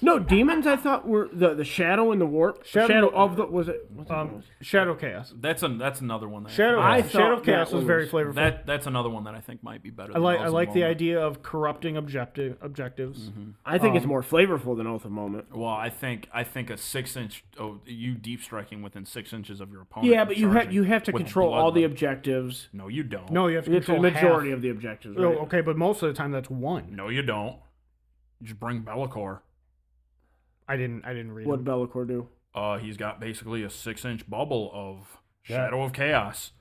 No, demons. I thought were the shadow and the warp. Shadow of the was it? What's it? Shadow Chaos. That's another one that Shadow I Shadow thought Chaos that was very was- flavorful. that's another one that I think might be better. I Than like Oath I of like the Moment. idea of corrupting objectives. I think it's more flavorful than Oath of Moment. Well, I think a 6-inch. Oh, you deep striking within 6 inches of your opponent. Yeah, but you have to with control all the bloodline. objectives. No, you don't. No, you have to It's the control majority half. of the objectives. Oh, Right? okay, but most of the time that's 1. No, you don't. You just bring Bellicor. I didn't read What it. Bellicor do? He's got basically a 6-inch bubble of Yeah. Shadow of Chaos.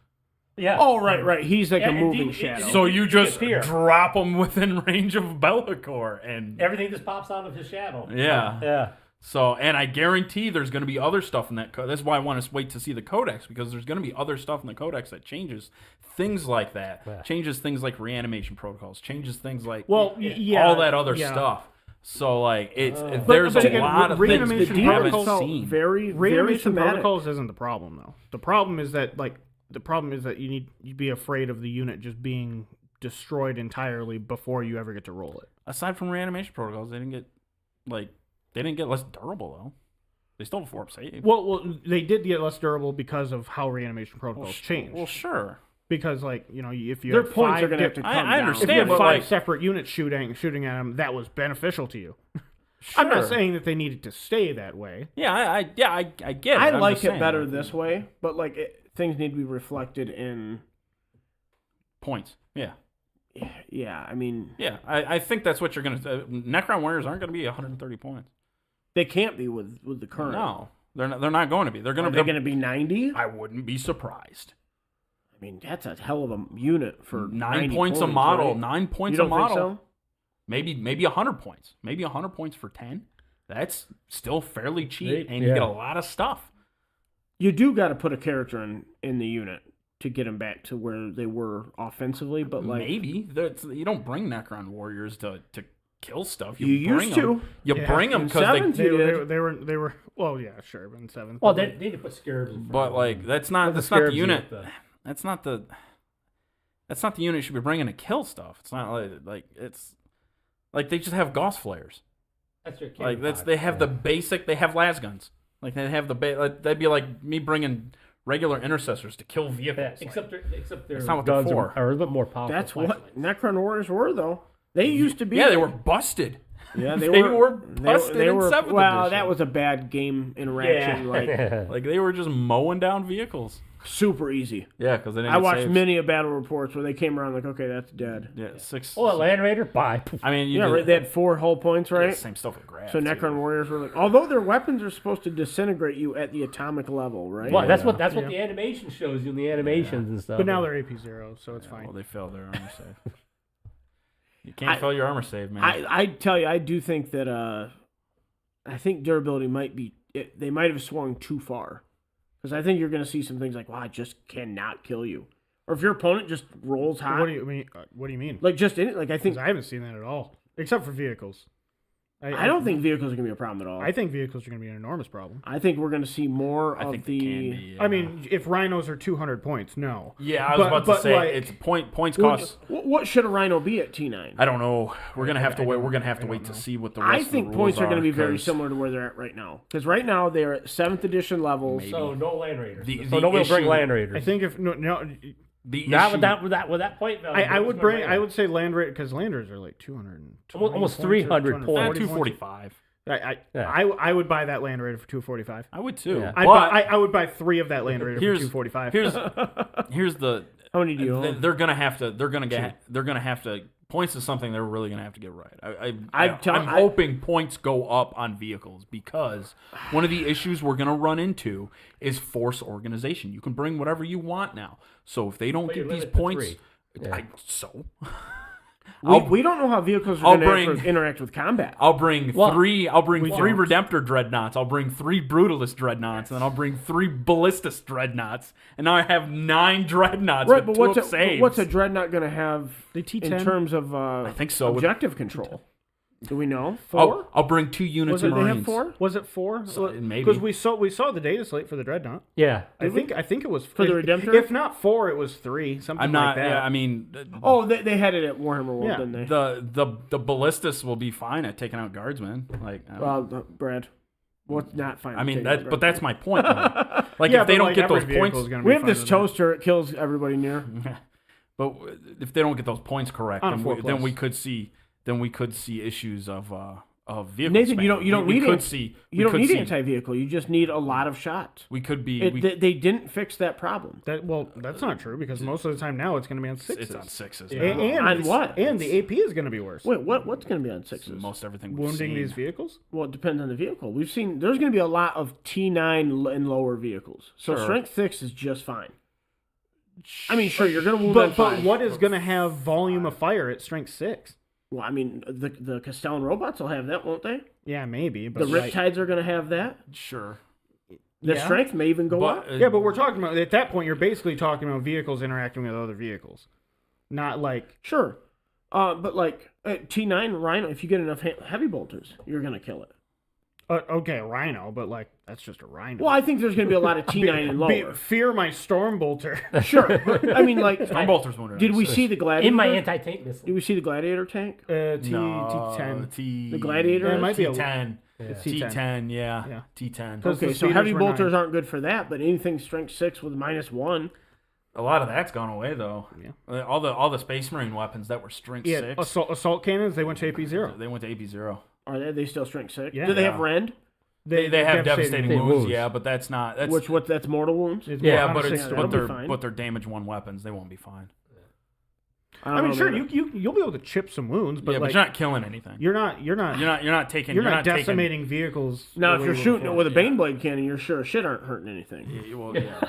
Yeah. Oh, right. He's like Yeah, a moving indeed, shadow. So you just appear. drop him within range of Bellicor, and Everything just pops out of his shadow. yeah. Yeah. So, and I guarantee there's going to be other stuff in that. That's why I want to wait to see the codex, because there's going to be other stuff in the codex that changes things like that, Yeah. changes things like reanimation protocols, changes things like Well, yeah, all that other yeah. stuff. So, like, it's But there's a again, lot of things reanimation that you haven't protocols seen. very Reanimation thematic. protocols isn't the problem though. The problem is that you'd be afraid of the unit just being destroyed entirely before you ever get to roll it. Aside from reanimation protocols, they didn't get less durable though. They still have 4 save. Well, they did get less durable because of how reanimation protocols changed. Well, sure. Because if you Their have points five are going to have di- to come I down. understand. if you have but, 5 like- separate units shooting at them, that was beneficial to you. I'm not Sure. saying that they needed to stay that way. Yeah, I get it. I I'm like just it saying, better like, this way, but things need to be reflected in. points. Yeah. Yeah, I mean, Yeah, I think that's what you're going to... Necron Warriors aren't going to be 130 points. they can't be with the current. No, they're not going to be. They're going Are to they be... going to be 90? I wouldn't be surprised. I mean, that's a hell of a unit for 9 90 points a model. right? 9 points You a don't think model. so? Maybe 100 points. Maybe 100 points for 10. That's still fairly cheap, and you Yeah. get a lot of stuff. You do got to put a character in the unit to get them back to where they were offensively, but Maybe. You don't bring Necron Warriors to kill stuff. You bring used them. to. You Yeah. bring them In because sevens, they... you They, did. they were well, yeah, sure, but in 7th. Well, they need to put scarabs in front But of like them. that's not Put the scarabs in unit. with the- That's not the unit you should be bringing to kill stuff. It's not like it's like they just have Gauss flares. That's your Like cannon they pod. have the basic. They have las guns. Like they have like, that'd be like me bringing regular intercessors to kill vehicles. Yeah, except their That's not what they're guns for. are a little bit more powerful. That's what flashlights. Necron Warriors were, though. They used to be. Yeah, they were busted. Yeah, they were busted in 7th Well, edition. that was a bad game interaction. Like Like they were just mowing down vehicles. super easy. Yeah, because they didn't. I get watched saves. many of battle reports where they came around like, okay, that's dead. Yeah, 6. Oh, a Land Raider? Bye. I mean, you Yeah, did- right, they had 4 hull points, yeah, right? same stuff with Grav. So too. Necron Warriors were like, although their weapons are supposed to disintegrate you at the atomic level, right? Well, that's what Yeah. the animation shows you in the animations and stuff. But now they're AP0, so it's Yeah, fine. well, they failed their armor save. You can't fail your armor save, man. I tell you, I do think that I think durability might be. They might have swung too far, because I think you're going to see some things like, wow, I just cannot kill you, or if your opponent just rolls hot, What do you mean? like just in it, like I think Because I haven't seen that at all, except for vehicles. I don't think vehicles are going to be a problem at all. I think vehicles are going to be an enormous problem. I think we're going to see more I of think the. they can be, yeah. I mean, if rhinos are 200 points, no. Yeah, I was about to say it's points cost. What should a rhino be at T9? I don't know. We're gonna have to wait. We're gonna have to wait to see what the rest I of the think rules points are going to be very 'cause similar to where they're at right now. Because right now they're at 7th edition levels. Maybe. So no Land Raiders. The So nobody will bring issue- Land Raiders. I think if no, The not issue, with that point value. I would nobody's bring. gonna I would say Land Raider because Landers are like 200, Almost 300 points. 245. I would buy that Land Raider for 245. I would too. Yeah. I would buy 3 of that Land Raider for Here's- 245. Here's the. How many do you own? They're gonna have to. They're gonna have to. Points is something they're really gonna have to get right. I'm hoping points go up on vehicles because one of the issues we're gonna run into is force organization. You can bring whatever you want now. So if they don't But get you're these limited to points, 3. We don't know how vehicles are I'll going to interact with combat. I'll bring three. I'll bring 3 don't. Redemptor dreadnoughts. I'll bring 3 Brutalist dreadnoughts, and then I'll bring 3 Ballistus dreadnoughts, and now I have 9 dreadnoughts. Right, with but 2 saves. what's a dreadnought going to have The in T10 terms of I think so. objective control? Do we know? 4? I'll bring 2 units Was of it They Marines. have 4? Was it 4? maybe. Because we saw the data slate for the Dreadnought. Yeah. I think it was For the Redemptor? If not 4, it was 3. Something I'm not. like that. Yeah, I mean, Oh, they had it at Warhammer World, Yeah. didn't they? the Ballistus will be fine at taking out guardsmen. Like, Brad, what's not fine? I mean, Take it, but that's my point. Though. Like, Yeah, if they but, don't get every those vehicle points, is gonna we be have fine this with that. toaster. It kills everybody near. but if they don't get those points correct, On a then 4 we plus. could see issues of vehicle. Nathan, spam. you don't we need could it. see. You we don't could need see- anti-vehicle. You just need a lot of shots. We could be. They didn't fix that problem. That's not true because most of the time now it's going to be on 6s. It's on 6s. And On what? And the AP is going to be worse. Wait, what's going to be on 6s? Most everything we've Wounding seen. these vehicles? Well, it depends on the vehicle. We've seen there's going to be a lot of T9 and lower vehicles. So Sure. strength 6 is just fine. I mean, sure, you're going to wound on But 5. what is going to have volume of fire at strength 6? Well, I mean, the Castellan robots will have that, won't they? Yeah, maybe. The But like, Riptides are going to have that. Sure. The Yeah. strength may even go up. yeah, but we're talking about at that point. You're basically talking about vehicles interacting with other vehicles, not like Sure. But like T9 Rhino, if you get enough heavy bolters, you're going to kill it. okay, a Rhino, but like that's just a Rhino. Well, I think there's going to be a lot of T9 and lower. Fear my Stormbolter. Sure. But, I mean, like, Stormbolter's wounded. did we see the Gladiator? In my anti-tank missile. Did we see the Gladiator tank? T10. The Gladiator? Yeah, it might be a- T10. It's T10, yeah. Yeah. T10. Because Okay, the so speeders heavy were bolters 9. aren't good for that, but anything strength 6 with -1. A lot of that's gone away though. Yeah. All the Space Marine weapons that were strength Yeah, 6. assault cannons. They went to AP0. They went to AP0. Are they still strength 6? Yeah. Do they Yeah. have rend? They have devastating wounds, wounds. yeah, but that's not that's That's mortal wounds? It's yeah, more- but honestly, it's that'll be but fine. they're damage 1 weapons. They won't be fine. I mean, don't sure, know. you'll be able to chip some wounds, but yeah, like but you're not killing anything. you're not You're not taking. you're You're not taking- decimating vehicles. Now, the if way you're we shooting it were with a before. Baneblade cannon, you're sure as shit aren't hurting anything. Yeah, well, yeah.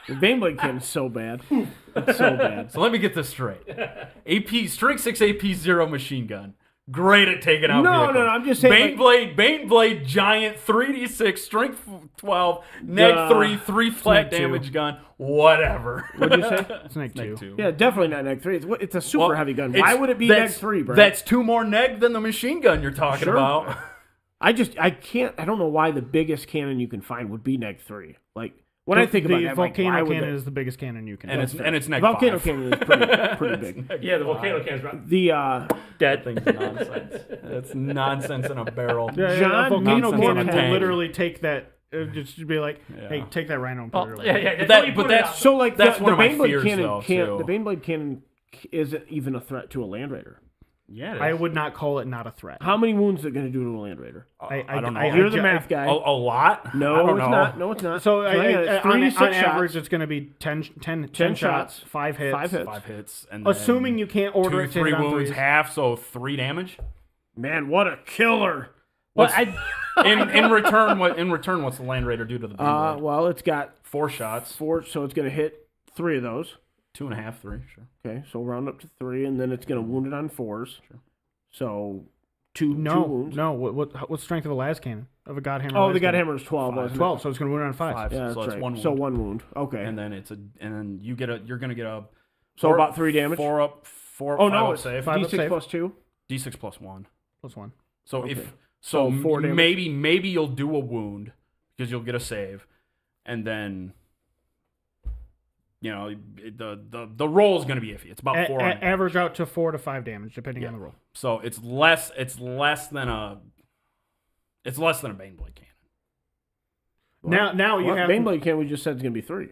The Baneblade cannon's so bad. It's so bad. So let me get this straight. AP Strength 6 AP0 machine gun. Great at taking out No, vehicles. no, I'm just saying, Baneblade giant 3d6 strength 12 neg Duh. 3 flat Neg 2. damage gun. Whatever. What'd you say? It's neg 2. Neg 2. Yeah, definitely not neg 3. It's a super Well, heavy gun. it's- Why would it be neg that's- 3, bro? That's 2 more neg than the machine gun you're talking Sure. about. I don't know why the biggest cannon you can find would be neg 3. Like, when I think about the that, like, why volcano would cannon they- is the biggest cannon you can. and have. it's neg Volcano 5. cannon is pretty big. Yeah, the volcano cannon's right. The That thing's nonsense. That's nonsense in a barrel. Yeah, John a volcano Nonsense cannon on a will tank. literally take that. Just be like, Yeah. hey, take that Rhino and put it over. Yeah, But don't you put it that's out. so like That's the one of my Baneblade fears, cannon though, can't. too. The Baneblade cannon isn't even a threat to a Land Raider. Yeah, it I is. would not call it not a threat. How many wounds is it going to do to a Land Raider? I don't know. You're the math guy. a lot? No, I don't it's know. not. No, it's not. So hang on, it's 3 on to 6 average, shots. it's going to be 10 shots, shots, 5 hits. 5 hits. 5 hits. And then Assuming you can't order it to 3 hit on wounds, threes. half, so 3 damage. Man, what a killer! Well, In return, what's the Land Raider do to the Baneblade? Well, it's got 4 shots, 4, so it's going to hit 3 of those. 2.5, 3, sure. Okay, so round up to 3, and then it's going to wound it on 4s. Sure. So two No, wounds. no. What's strength of a las cannon of a Godhammer? Oh, las the cannon? Godhammer is 12. 5. Wasn't it? 12, so it's going to wound on 5. 5. Yeah, so that's it's right. 1 wound. So 1 wound. Okay. And then you're gonna get a. So about 3 damage. 4 up. 4. Oh 5 no, up it's save. 5 up D6 save. plus 2. D6 plus 1. Plus 1. So Okay. So So 4 damage. maybe you'll do a wound because you'll get a save, and then the roll is going to be iffy. It's about 4. Average out to 4 to 5 damage depending on the roll. So it's less than a Baneblade cannon. Now you Well, have Baneblade cannon. We just said it's gonna be 3.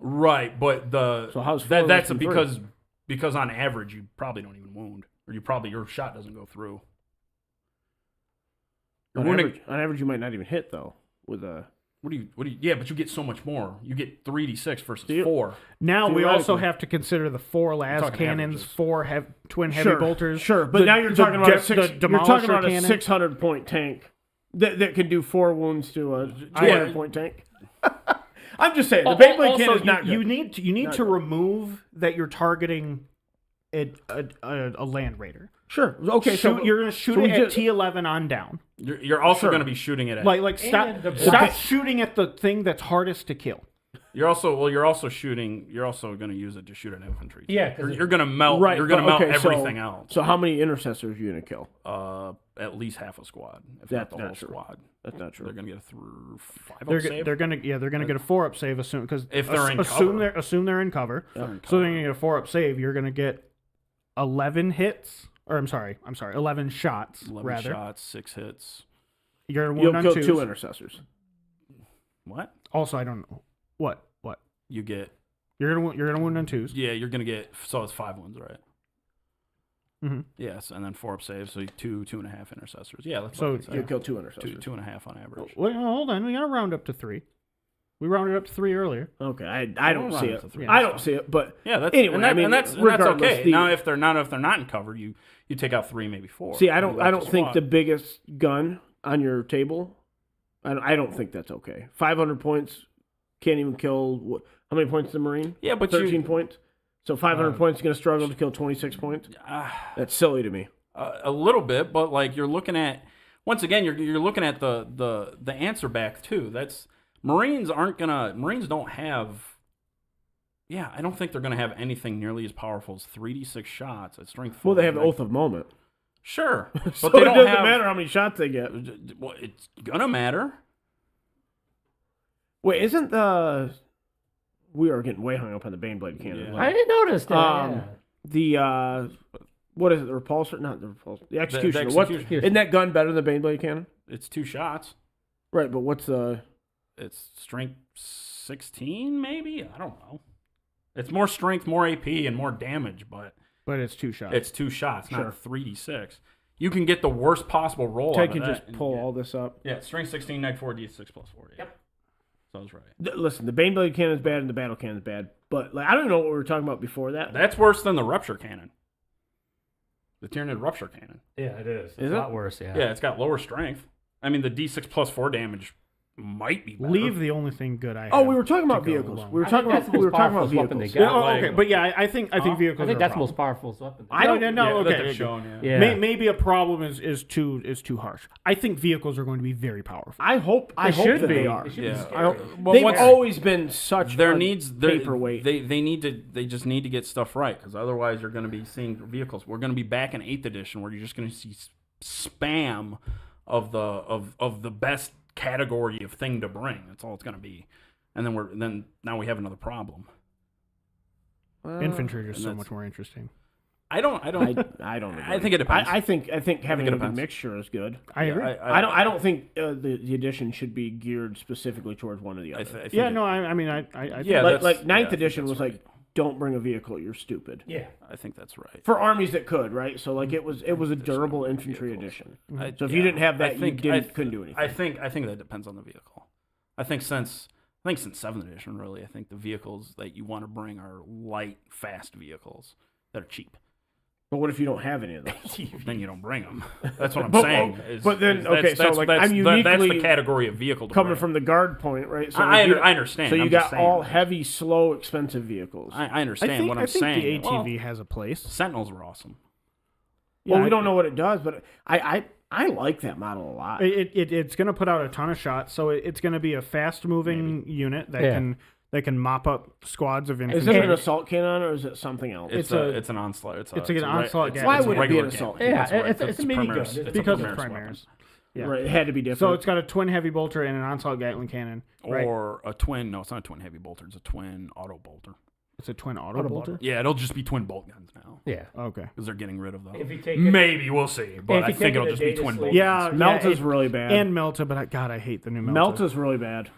Right, but So how's 4 less that's than because on average you probably don't even wound, or your shot doesn't go through. You're On wounding- average, you might not even hit though. With a What do you? Yeah, but you get so much more. You get 3d6 versus you- 4. Now we also Theoretically. have to consider the 4 las talking cannons, averages. 4 twin heavy bolters. Sure, but now you're talking about the Demolisher a cannon. 600 point tank that can do 4 wounds to a 200 point tank. I'm just saying the Beyblade cannon is not good. You need Not to good. remove that you're targeting a land raider. Sure. Okay. So You're going to shoot so it we at just- T11 on down. You're also Sure. going to be shooting it at. Stop shooting at the thing that's hardest to kill. You're also going to use it to shoot at infantry. Yeah, 'cause you're going to melt. Right. You're going to but- melt okay, so- everything else. So how many intercessors are you gonna kill? At least half a squad, if That's not the whole not true. squad. That's not true. They're going to get a 5 They're save. gonna get a 4-up save because If they're in assume cover. they're in cover. They're in So they're cover. gonna get a 4-up save. You're gonna get 11 hits, or I'm sorry, 11 shots 11 rather. shots, 6 hits. You're gonna You'll wound on kill 2s. 2 intercessors. What? Also, I don't know what You get? you're gonna wound on 2s. Yeah, you're going to get. So it's 5 wounds, right? Mm-hmm. Yes, and then 4-up saves, so 2.5 intercessors. Yeah, that's So what I'd say. You'll kill 2 intercessors. 2.5 on average. Wait, hold on. We gotta round up to 3. We rounded up to 3 earlier. Okay. I don't We'll see round it. it to 3. I don't see it. But Yeah, that's anyway. and, that, I mean, and that's regardless, okay. Now, if they're not in cover, you take out 3, maybe 4. see, I You don't like the think squad. the biggest gun on your table. I don't think that's okay. 500 points can't even kill. How many points is the Marine? Yeah, but 13 points. So 500 points is going to struggle to kill 26 points. That's silly to me. A little bit, but like you're looking at once again, you're looking at the answer back too. That's Marines don't have. Yeah, I don't think they're gonna have anything nearly as powerful as 3d6 shots at strength 4. Well, they have Oath of Moment. Sure, but So they it don't doesn't have. matter how many shots they get. Well, it's gonna matter. Wait, isn't the... We are getting way hung up on the Baneblade cannon. Yeah. I didn't notice that. The what is it? The repulsor? Not the repulsor. The executioner. What? executioner. Isn't that gun better than the Baneblade cannon? It's 2 shots. Right, but what's the? It's strength 16, maybe. I don't know. It's more strength, more AP, and more damage, but But it's 2 shots. it's 2 shots, Sure. not 3d6. You can get the worst possible roll. Ted out can of just that and pull get- all this up. Yeah, strength 16, neg 4, d6 plus 4. Yeah. Yep. Sounds right. Listen, the Baneblade cannon is bad and the battle cannon is bad, but like I don't know what we were talking about before that. That's worse than the rupture cannon. The Tyranid rupture cannon. Yeah, it is. It's Is a it? lot worse. Yeah. Yeah, it's got lower strength. I mean, the d6 plus 4 damage might be better. Leave the only thing good I have. Oh, we were talking about to go vehicles. along. We were I talking think that's about the most powerful vehicles. weapon they Yeah, got. oh, Like- okay, but yeah, I think vehicles. I think are that's a the most problem. powerful weapon. I don't- No, Yeah, that okay. they've shown, yeah. Yeah. Maybe a problem is too harsh. I think vehicles are going to be very powerful. I hope should that be. they are. They should Yeah. be I scary. hope- Well, They've once- always been such There a needs paperweight. They just need to get stuff right, because otherwise you're going to be seeing vehicles. We're going to be back in 8th edition where you're just going to see spam of the best category of thing to bring. That's all it's going to be. And then now we have another problem. Infantry are and just so that's- much more interesting. I don't I don't. Agree. I think it depends. I think having it a depends. mixture is good. I agree. I don't think the edition should be geared specifically towards one or the other. I think Yeah, it- no, I mean, I Yeah, like that's- ninth I think edition that's was right. like, don't bring a vehicle, you're stupid. Yeah. I think that's right. For armies that could, right? So like it was a durable infantry edition. So if you didn't have that, you couldn't do anything. I think that depends on the vehicle. I think since 7th edition, really, I think the vehicles that you want to bring are light, fast vehicles that are cheap. But what if you don't have any of those? Then you don't bring them. That's what I'm But- saying. but then, okay, so, like, that's I'm uniquely that's the category of vehicle to Coming bring. from the guard point, right? So I if you- understand. So you I'm got just saying. all heavy, slow, expensive vehicles. I understand what I'm I think saying. the ATV Well, has a place. Sentinels are awesome. Well, Yeah, we don't know what it does, but I like that model a lot. It's going to put out a ton of shots, so it's going to be a fast-moving unit that can mop up squads of infantry. Is it an assault cannon or is it something else? It's an onslaught. It's an onslide gas. Why it's a would it be regular an assault cannon. Yeah, That's right. it's a minigun. Primaris- It's a because of Primaris primaries. weapon. Yeah. Right, it had to be different. So it's got a twin heavy bolter and an onslaught Gatling cannon. Right? Or a twin. No, it's not a twin heavy bolter. It's a twin auto bolter. It's a twin auto bolter? Yeah, it'll just be twin bolt guns now. Yeah. Okay. Because they're getting rid of those. If you take it, Maybe, we'll see. But if I you think take it it'll a just be day to twin sleep- bolt Yeah, guns. Melta's really bad. And Melta, but I hate the new Melta. Melta's really bad.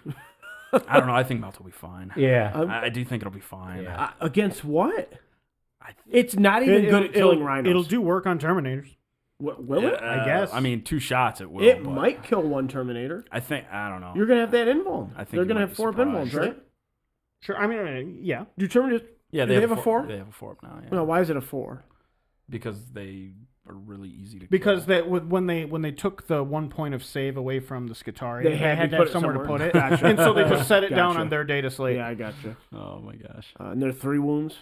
I don't know. I think Melta will be fine. yeah. I do think it'll be fine. Yeah. Against what? It's not even good at killing rhinos. It'll do work on Terminators. Will it? I guess. I mean, 2 shots it will. It but might kill one Terminator. I think. I don't know. You're gonna have that invuln. I think They're you gonna might have be 4 surprised. invulns, right? Sure. I mean, yeah. Do Terminators? Yeah, Do they have a 4? They have a 4 now. Yeah. No, why is it a 4? Because they are really easy to Because kill. when they took the 1 point of save away from the Skitarii, They they had had to to put have it somewhere to somewhere. put it. Gotcha. And so they just set it down Gotcha. on their data slate. Yeah, I gotcha. Oh my gosh. And there are 3 wounds.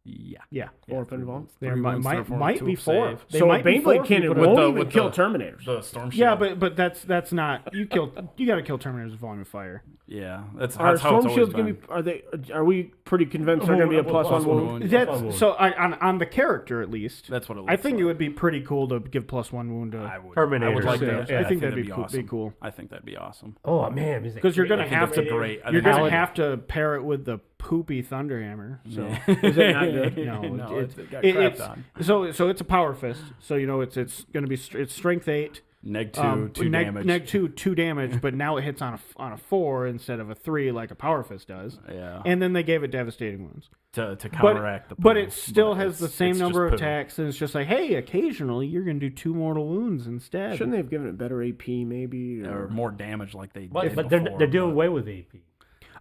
Yeah. Yeah. 4 invulns. There 3 might, wounds, might, therefore, might 2 be of 4. save. They So a might be 4 Beyblade if you cannon put it- won't the- even with kill the- Terminators. The storm shield. Yeah, but that's not you got to kill Terminators with volume of fire. Yeah, that's Are how it's storm always shields been. gonna be? Are we pretty convinced they're gonna be a plus one wound? That's so on the character at least. That's what it looks I think like. it would be pretty cool to give +1 wound to. I would Terminators, like yeah. that. Yeah, I think that'd that'd be awesome. cool. I think that'd be awesome. Oh man, Because you're gonna have to great. I You're think gonna it's- have to pair it with the poopy Thunderhammer. So Is it not good? no, it got it's crapped on. so it's a power fist. So it's gonna be it's strength 8. Neg 2, 2 damage. Neg 2 damage, but now it hits on a 4 instead of a 3 like a power fist does. Yeah. And then they gave it devastating wounds. to counteract the. But poo, it still but has the it's- same it's number just of poo. attacks, and it's just like, hey, occasionally you're gonna do 2 mortal wounds instead. Shouldn't they have given it better AP maybe? Or more damage like they But, did but before. they're doing away with AP.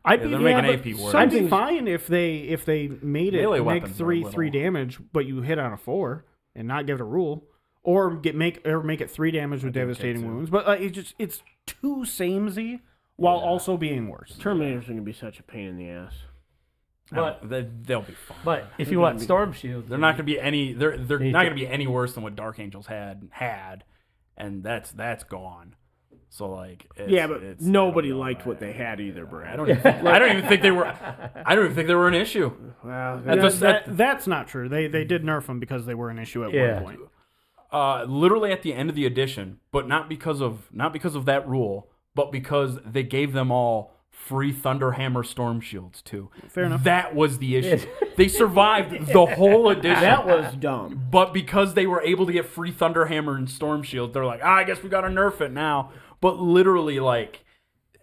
I'd Yeah, be they're making but AP work. I'd be Something's- fine if they made it Melee make weapons are 3 little. damage, but you hit on a 4 and not give it a rule, or make it 3 damage with That'd be okay, devastating too. wounds. But it's too samey while Yeah. also being worse. Terminators are gonna be such a pain in the ass. But they'll be fine. but if you want storm shields, They're not going to be any. They're They not need going to be any worse than what Dark Angels had, and that's gone. So like, Yeah, but it's- nobody it'll go liked away. what they had either, Brad. I don't even think they were. I don't even think they were an issue. Well, At Yeah, the- that's not true. They did nerf them because they were an issue at Yeah. one point. Literally at the end of the edition, but not because of that rule, but because they gave them all free Thunderhammer Storm Shields too. Fair enough. That was the issue. They survived the whole edition. that was dumb. But because they were able to get free Thunderhammer and Storm Shield, they're like, I guess we gotta nerf it now. But literally, like,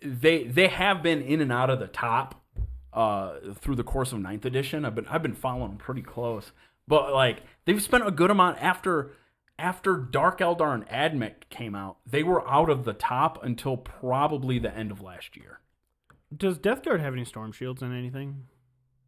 they have been in and out of the top through the course of 9th edition. I've been following them pretty close. But like, they've spent a good amount after Dark Eldar and Admech came out. They were out of the top until probably the end of last year. Does Death Guard have any storm shields in anything?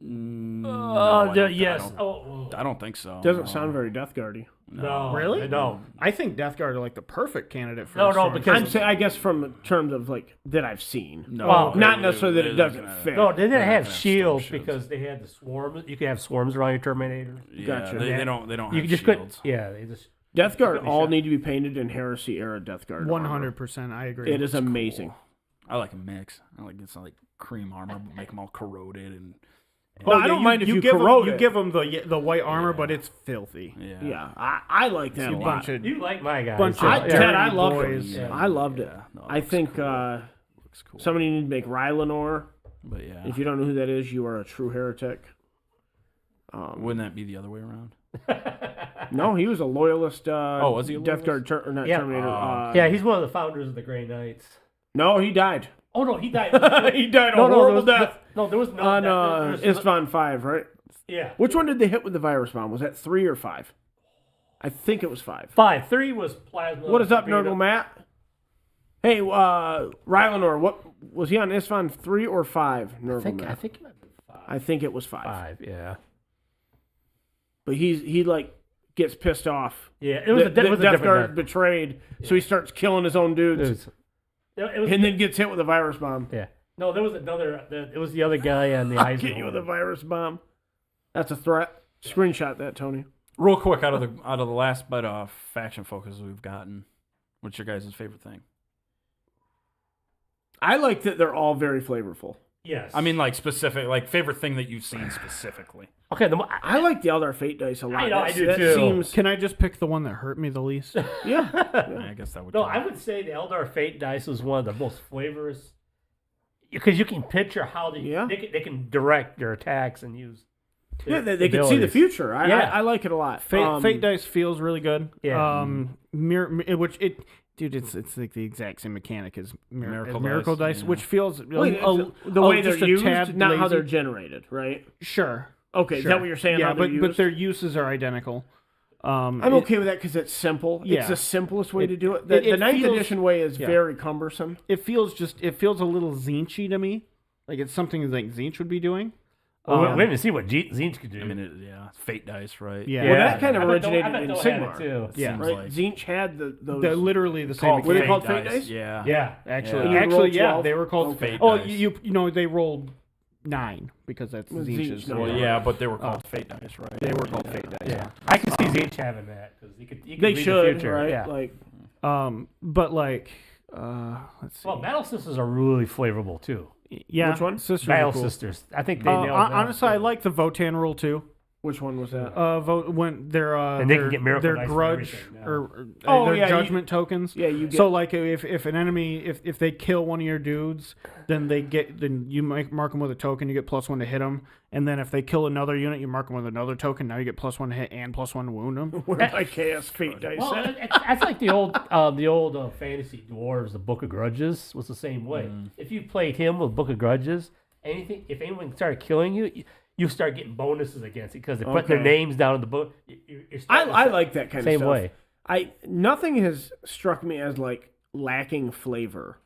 yes. I don't think so. Doesn't sound very Death Guardy. No, Really? they don't. I think Death Guard are like the perfect candidate for No, a no, storm because- I'm saying, I guess from terms of like that I've seen. No, Well, Not necessarily that it doesn't fit. No, they didn't They're have not gonna have shields storm shields. because they had the swarms. You can have swarms around your Terminator. Yeah, Gotcha. They don't. They don't You have just shields. couldn't. Yeah, they just. Death Guard Couldn't all shot. need to be painted in Heresy era Death Guard. armor. 100%. I agree. It is amazing. I like a mix. I like it's like cream armor, but make them all corroded and No, I don't mind if you give corrode them, it. You give them the white armor, but it's filthy. yeah. Yeah, I like that a You lot. bunch of You like my guys? bunch of I, dirty Ted, I loved boys. it. Yeah. I loved it. Yeah, no, it I looks think cool. Looks cool. somebody need to make Rylanor. But yeah, If you don't know who that is, you are a true heretic. wouldn't that be the other way around? No, he was a loyalist. Was he a Death loyalist? Guard or not Yeah. Terminator? Yeah, he's one of the founders of the Grey Knights. No, he died. Oh no, he died. He died a no, horrible there was, death No, there was no. on there was- Istvan 5, right? yeah, Which one did they hit with the virus bomb? Was that 3 or 5? I think it was 5. 5. 3 was plasma. What is up, torpedo. Nurgle Matt? Hey, Rylanor, what was he on Istvan 3 or 5? Nurgle I think Matt. it might have been 5. I think it was 5. 5, yeah. But he like gets pissed off. Yeah, it was The a Death different Guard death. betrayed, so he starts killing his own It dudes, was, it was and then gets hit with a virus bomb. yeah. No, there was another. It was the other guy on the I'll Eisenhower. get you with a virus bomb. That's a threat. Screenshot that, Tony. Real quick, out of the last bit of faction focus we've gotten, what's your guys' favorite thing? I like that they're all very flavorful. Yes. I mean, like specific, like favorite thing that you've seen specifically. okay. I like the Eldar Fate dice a lot. I know, I do that too. Seems, Can I just pick the one that hurt me the least? yeah. I guess that would. No, count. I would say the Eldar Fate dice is one of the most flavorous because you can picture how they can direct their attacks and use. Yeah, they can see the abilities. future. Yeah. I like it a lot. Fate dice feels really good. Yeah. Dude, it's like the exact same mechanic as Miracle Miracle dice, dice, yeah. which feels the way they're just a used, tad not how lazy. they're generated, right? Sure. Okay, is Sure. that what you're saying? Yeah, how they're but used? their uses are identical. I'm okay with that because it's simple. Yeah. It's the simplest way to do it. it The 9th feels- edition way is yeah. very cumbersome. It feels a little Zinch-y to me. Like it's something like Zinch would be doing. Well, we didn't see what Zinch could do. I mean, Fate dice, right? Yeah. Well, that kind of I bet originated they'll in have it Sigmar. too. Yeah. Seems Right? like. Zinch had those. They're literally the same Called Were they mechanic. called Fate dice? Yeah. Yeah, actually, Yeah. You roll yeah, 12? they were called Okay. Fate Oh, dice. you know they rolled 9 because that's Well, Zinch's. Zinch, number. Well, yeah, but they were called Fate dice, right? They were called Fate dice. Yeah, I can see Zinch having that because he could They read the should, future. right? Yeah. Like, But like, let's see. Well, Battle Sisters are really flavorable too. Yeah, Which one? Sisters Battle are cool. Sisters. I think they nailed that. Honestly, I like the Votan rule too. which one was that? When they're And they can get miracle their dice for grudge everything now. or Oh, their yeah, judgment tokens. Yeah, you get. So like if an enemy if they kill one of your dudes, then you mark them with a token. You get +1 to hit them, and then if they kill another unit, you mark them with another token. Now you get +1 to hit and +1 to wound them. where my chaos fate dice Well, at? that's like the old fantasy dwarves. The Book of Grudges was the same way. If you played him with Book of Grudges, if anyone started killing you, you start getting bonuses against it because they put their Okay. names down in the book. I like that kind of same stuff. way. Nothing has struck me as like lacking flavor.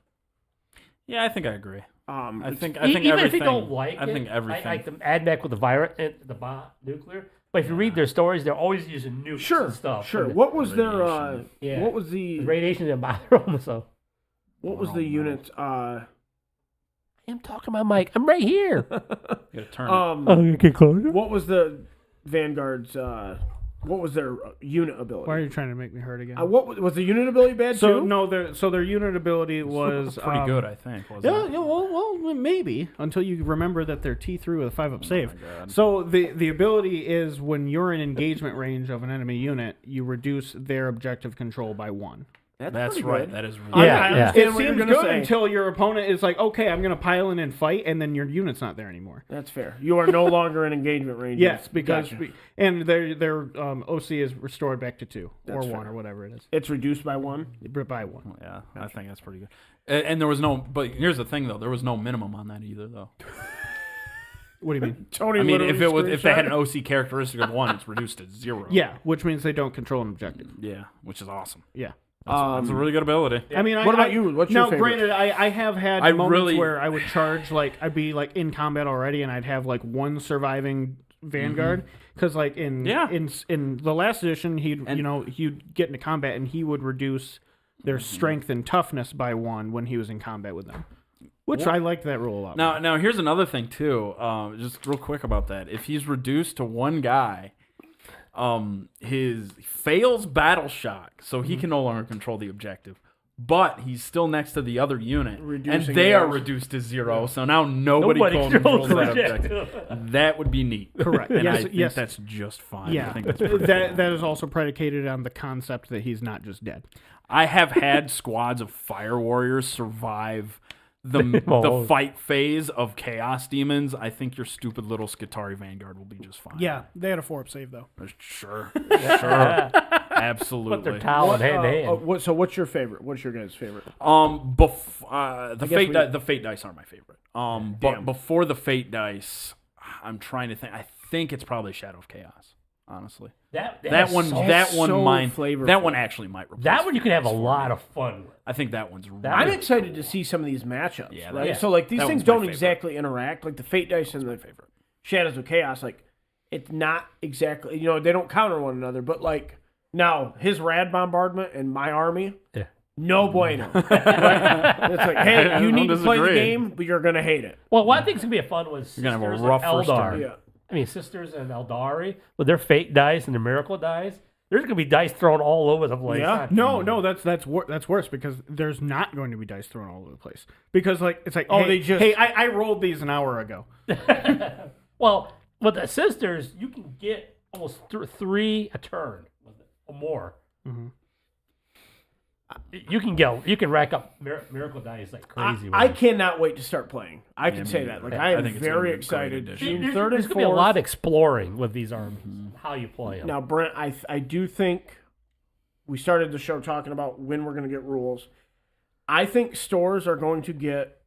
Yeah, I think I agree. I think Even everything. if you don't like I think it, everything. I like them add back with the virus and the bomb nuclear. But if you read their stories, they're always using nukes Sure, and stuff. sure. And What was their? Radiation. Yeah. What was the the? radiation didn't bother them. So What was I the don't unit? I'm talking to my mic. I'm right here. You gotta turn it. Oh, you get closer. What was the Vanguard's? What was their unit ability? Why are you trying to make me hurt again? What was the unit ability bad So too? no, their unit ability was Pretty good, I think. Wasn't Yeah, it? yeah, well, maybe until you remember that they're T3 with a 5-up save. God. So the ability is when you're in engagement range of an enemy unit, you reduce their objective control by 1. That's pretty right. good. That is really I Yeah, understand It what you're seems gonna good say. until your opponent is like, okay, I'm going to pile in and fight, and then your unit's not there anymore. That's fair. You are no longer in engagement range. Yes, because Gotcha. and their OC is restored back to 2 That's or 1 fair. or whatever it is It's reduced by 1. by 1. Yeah, I think that's pretty good. And there was no. But here's the thing, though. There was no minimum on that either, though. What do you mean? Tony, I mean, literally if they had an screenshot. OC characteristic of 1, it's reduced to 0. Yeah, which means they don't control an objective. Yeah, which is awesome. Yeah. That's a really good ability. I mean, What about you? What's your now, favorite? granted, I have had I moments really- where I would charge I'd be in combat already, and I'd have 1 surviving Vanguard because in Yeah. in the last edition he'd get into combat and he would reduce their strength and toughness by 1 when he was in combat with them, which I liked that rule a lot. more. Now here's another thing too. Just real quick about that. If he's reduced to 1 guy, his fails battle shock, so he can no longer control the objective. But he's still next to the other unit, Reducing and they are theirs. reduced to 0. So now nobody controls controls that the objective. That would be neat. Correct. And Yes, I think yes. that's just fine. I Yeah, think that's pretty that is also predicated on the concept that he's not just dead. I have had squads of fire warriors survive the Oh. fight phase of chaos demons. I think your stupid little Skitarii Vanguard will be just fine. they had a 4-up save though. Sure. Absolutely. Put their talent hand to hand. So what's your favorite? What's your guys' favorite? The fate dice aren't my favorite. But Damn. before the fate dice, I'm trying to think. I think it's probably Shadow of Chaos. Honestly, that one actually might replace That one you can have a Fate. lot of fun with. I think that one's. I'm excited to see some of these matchups. Yeah, right? yeah. So these That things one's my don't favorite. exactly interact. Like the Fate dice and the favorite. Shadows of Chaos, it's not exactly. They don't counter one another. But now his rad bombardment and my army. Yeah. No bueno. Right? It's like, hey, I you don't need to play the disagree. game, but you're gonna hate it. Well, what I think is gonna be a fun was You're gonna have a Sisters rough and first Eldar. turn. Yeah. I mean, Sisters and Eldari with their Fate dice and their Miracle dice. There's gonna be dice thrown all over the place. Yeah. No, that's worse because there's not going to be dice thrown all over the place because like it's like they just I rolled these an hour ago. Well, with the sisters, you can get almost 3 a turn or more. Mm-hmm. You can rack up miracle dice like crazy. I cannot wait to start playing. I can say that. Like I am think it's very gonna be a great excited. addition. June There's 3rd and gonna be a 4th. lot of exploring with these armies. How you play them. Now, Brent, I do think we started the show talking about when we're going to get rules. I think stores are going to get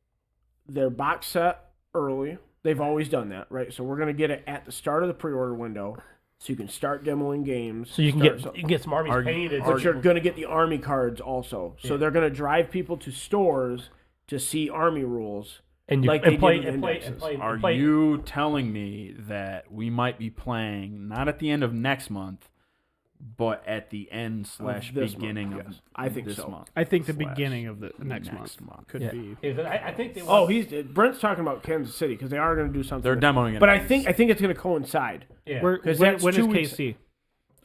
their box set early. They've always done that, right? So we're going to get it at the start of the pre-order window, so you can start demoing games. So you can get some armies painted. But you're going to get the army cards also. So they're going to drive people to stores to see army rules. And you like and they play, did with and play, indexes. and play, Are and play. you telling me that we might be playing not at the end of next month, but at the end / this beginning month, of yes. I think this so. month? I think the / beginning of the next month could Yeah. be. Yeah, 'cause I think they Oh, want, Brent's talking about Kansas City because they are going to do something. They're demoing it. But I think it's going to coincide. yeah. When 'Cause when that's is 2 weeks- KC?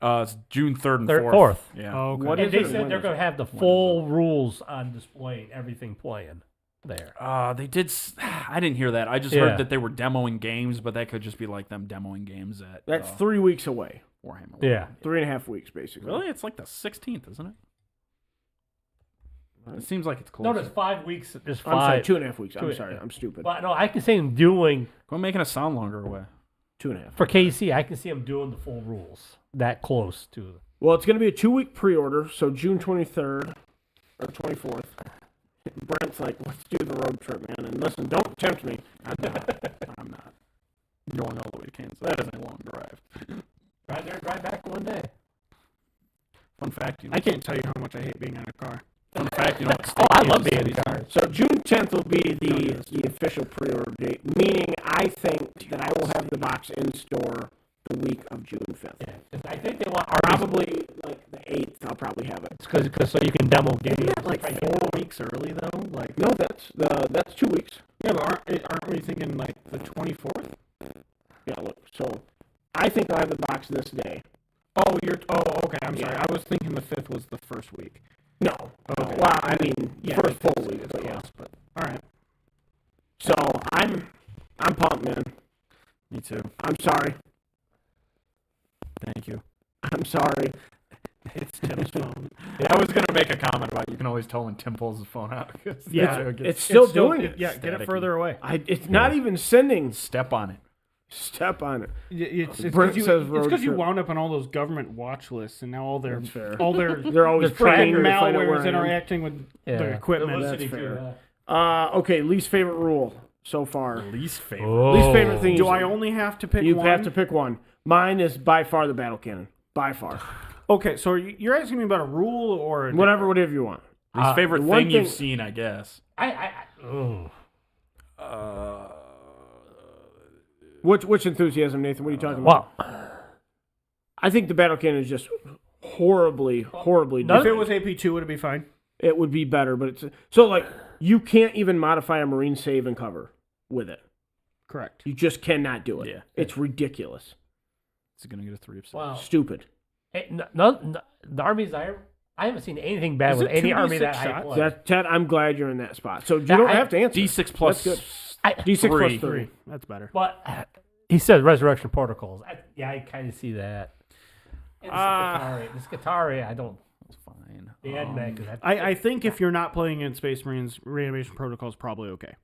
It's June 3rd and 3rd, 4th. 4th. Yeah. Oh, okay. What and is they it? said When they're is going it? to have the full rules on display and everything playing there. They did. I didn't hear that. I just Yeah. heard that they were demoing games, but that could just be like them demoing games at That's 3 weeks away. Warhammer. Yeah. 3.5 weeks, basically. Really? It's like the 16th, isn't it? It seems like it's close. No, there's 5 weeks. There's I'm sorry, 5. 2.5 weeks. I'm Two- sorry, I'm stupid. But no, I can see them doing Go making it sound longer away. 2.5. for KC. I can see them doing the full rules that close to. Well, it's going to be a 2-week pre-order, so June 23rd or 24th. Brent's like, let's do the road trip, man. And listen, don't tempt me. I'm not going all the way to Kansas. That is a long drive. Right there, right back one day. Fun fact, I can't tell you how much I hate being in a car. Fun fact, you know what? Oh, I love being in cars. So June 10th will be the official pre-order date, meaning I think that I will have the box in store the week of June 5th. Yeah, 'cause I think they want armies Probably like the 8th, I'll probably have it. because so you can demo games. Isn't that like 4 weeks early though? Like No, that's 2 weeks. yeah, but aren't we thinking like the 24th? Yeah, look. So I think I'll have the box this day. Oh, okay. I'm sorry. Yeah. I was thinking the 5th was the first week. No. Okay. Well, I mean, Yeah, first it's- full week, it's but yeah. close, but all right. So I'm pumped, man. Me too. I'm sorry. Thank you. I'm sorry. It's Tim's phone. I was gonna make a comment about you can always tell when Tim pulls his phone out. Yeah, It's still doing it. Yeah, get it staticky. further away. It's not even sending. Step on it. Step on it. It's Brent says it's road because you trip. wound up on all those government watch lists, and now all their That's fair. they're always freaking tracking to find out where malware is I am. interacting with the equipment. That's fair. Okay, least favorite rule so far. Least favorite. Oh. Least favorite thing. Do I only have to pick You one? have to pick one. Mine is by far the battle cannon. By far. Okay, so you're asking me about a rule or Whatever you want. Least favorite the one thing you've thing- seen, I guess. Which enthusiasm, Nathan? What are you talking about? Well, I think the battle cannon is just horribly None- If different. it was AP2, would it be fine? It would be better, but it's so like you can't even modify a marine save and cover with it. Correct. You just cannot do it. Yeah. It's ridiculous. Is it gonna get a 3 of 6? wow. Stupid. Hey, the armies I haven't seen anything bad Is with it any 2d6 army that I shots? play. That Ted, I'm glad you're in that spot. So you Yeah, don't I- have to answer. D6 plus That's good. D6 plus 3. 3. That's better. But he said resurrection protocols. I kind of see that. And the Scutari, I don't. That's fine. The Edmec. Is that, I think if you're not playing in Space Marines, reanimation protocol is probably okay.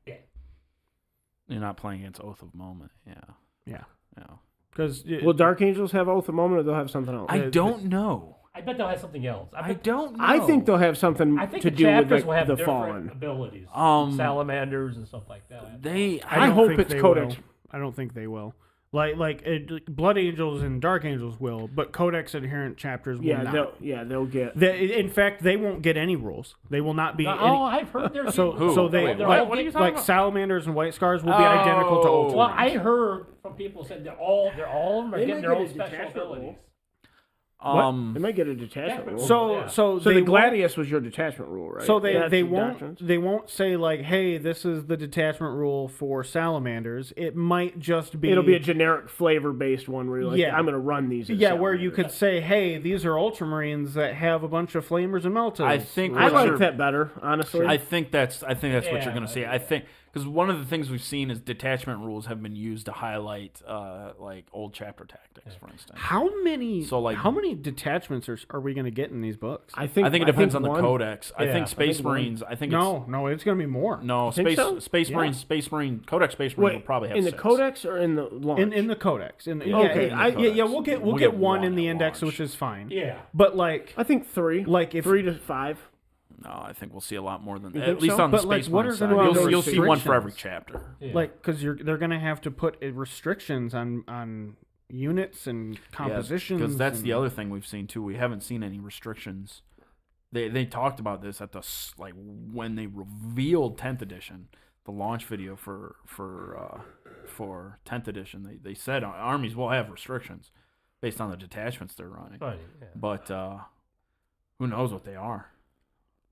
You're not playing against Oath of Moment. Yeah. Yeah. Yeah. Because Will Dark Angels have Oath of Moment, or they'll have something else? I don't know. I bet they'll have something else. I don't know. I think they'll have something I think to the do with chapters like, will have the different Fallen. abilities. Salamanders and stuff like that. They. I hope think it's they Codex. will. I don't think they will. Blood Angels and Dark Angels will, but Codex adherent chapters will not. They'll get. In fact, they won't get any rules. They will not be. I've heard there's So they Wait, what are you talking like about? Salamanders and White Scars will be identical to Ultramarines. Well, I heard from people said they're all of them are They getting might their get own a special detachment abilities. rule. They might get a detachment rule. So the they Gladius was your detachment rule, right? So That's they the doctrines. won't say like, hey, this is the detachment rule for salamanders. It might just be It'll be a generic flavor based one where you're like, I'm going to run these. As where you salamanders. could say, hey, these are Ultramarines that have a bunch of flamers and meltas. I think I what like you're- that better, honestly. I think that's what you're Yeah, going to see. I think because one of the things we've seen is detachment rules have been used to highlight like old chapter tactics, for instance. how many how many detachments are we going to get in these books? I think it depends on the one. codex. I think Space think one. Marines. I think No, it's going to be more. no think so? Space Marines. Space Marine Codex Space Marine will probably have in the 6. codex or in the launch? In the codex. Okay, We'll get We'll one get in the one at index, launch. which is fine. Yeah. But like I think 3. Like if 3 to 5. No, I think we'll see a lot more than You that. think At least so? on the But, like, Space what Marine are side. gonna be the You'll see one for every restrictions? chapter. Yeah. like because they're going to have to put restrictions on units and compositions. Because that's and, the other thing we've seen too. We haven't seen any restrictions. They talked about this at the like when they revealed 10th edition, the launch video for 10th edition. They said armies will have restrictions based on the detachments they're running, Funny, yeah. but who knows what they are.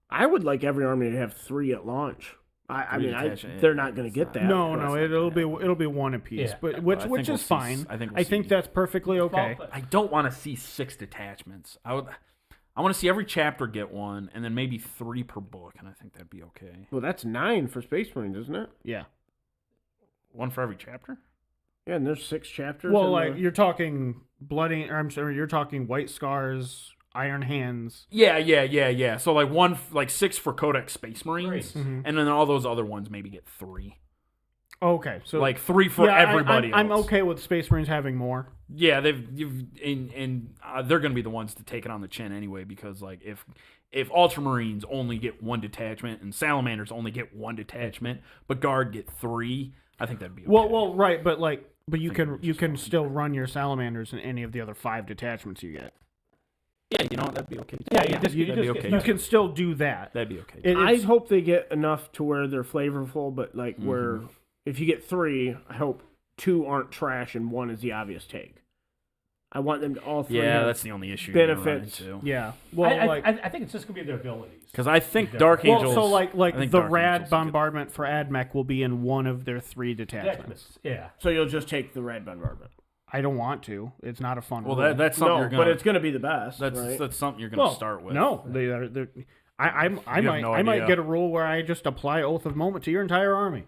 I would like every army to have 3 at launch. I mean, detachment, they're not going to get that. No, it'll be one apiece, Yeah. but Well, I think which we'll is see- fine. I think we'll I think see- that's perfectly okay. Well, I don't want to see 6 detachments. I want to see every chapter get one, and then maybe 3 per book, and I think that'd be okay. Well, that's 9 for Space Marines, isn't it? Yeah. One for every chapter. Yeah, and there's 6 chapters. Well, in like the- you're talking bloody. Or I'm sorry, you're talking white scars, iron hands. Yeah. So like 6 for Codex Space Marines, Mhm. and then all those other ones maybe get 3. Okay, so Like 3 for yeah, everybody. I'm else. okay with Space Marines having more. Yeah, they're going to be the ones to take it on the chin anyway, because like if Ultramarines only get 1 detachment and Salamanders only get 1 detachment, but Guard get 3, I think that'd be okay. Well, right, but you think can still run your salamanders in any of the other 5 detachments you get. yeah, you know what, that'd be okay. Yeah, you just, You, that'd be just okay. you can still do that. That'd be okay. It- I it's- hope they get enough to where they're flavorful, but like where Mm-hmm. if you get 3, I hope 2 aren't trash and 1 is the obvious take. I want them to all 3 Yeah, have that's the only issue. benefits. Yeah. Well, I think it's just gonna be their abilities. Because I think Dark Angels. so I like think the Dark rad Angels will get- bombardment for AdMech will be in one of their 3 detachments. Yeah. So you'll just take the red bombardment. I don't want to. It's not a fun. Well, rule. that's something No, you're gonna. but it's going to be the best. that's right? that's something you're gonna start with. No, they're I might no I might idea. get a rule where I just apply Oath of Moment to your entire army.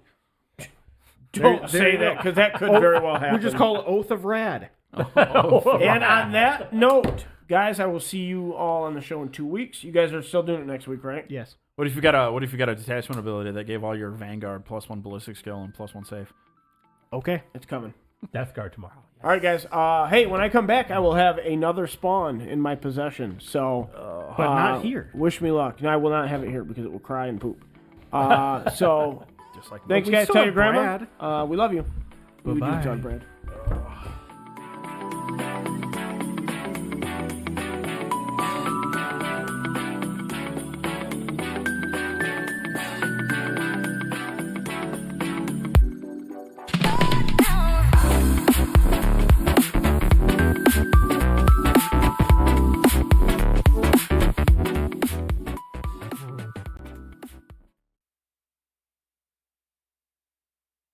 Don't There say you that go. because that could very well happen. We just call it Oath of Rad. And on that note, guys, I will see you all on the show in 2 weeks. You guys are still doing it next week, right? Yes. What if you got a detachment ability that gave all your Vanguard +1 ballistic skill and +1 save? Okay. It's coming. Death Guard tomorrow. All right, guys. Hey, when I come back, I will have another spawn in my possession. So, But not here. Wish me luck. No, I will not have it here because it will cry and poop. So, Just like thanks, we guys. still Tell your have grandma. We love you. We do Bye-bye. tell Brad.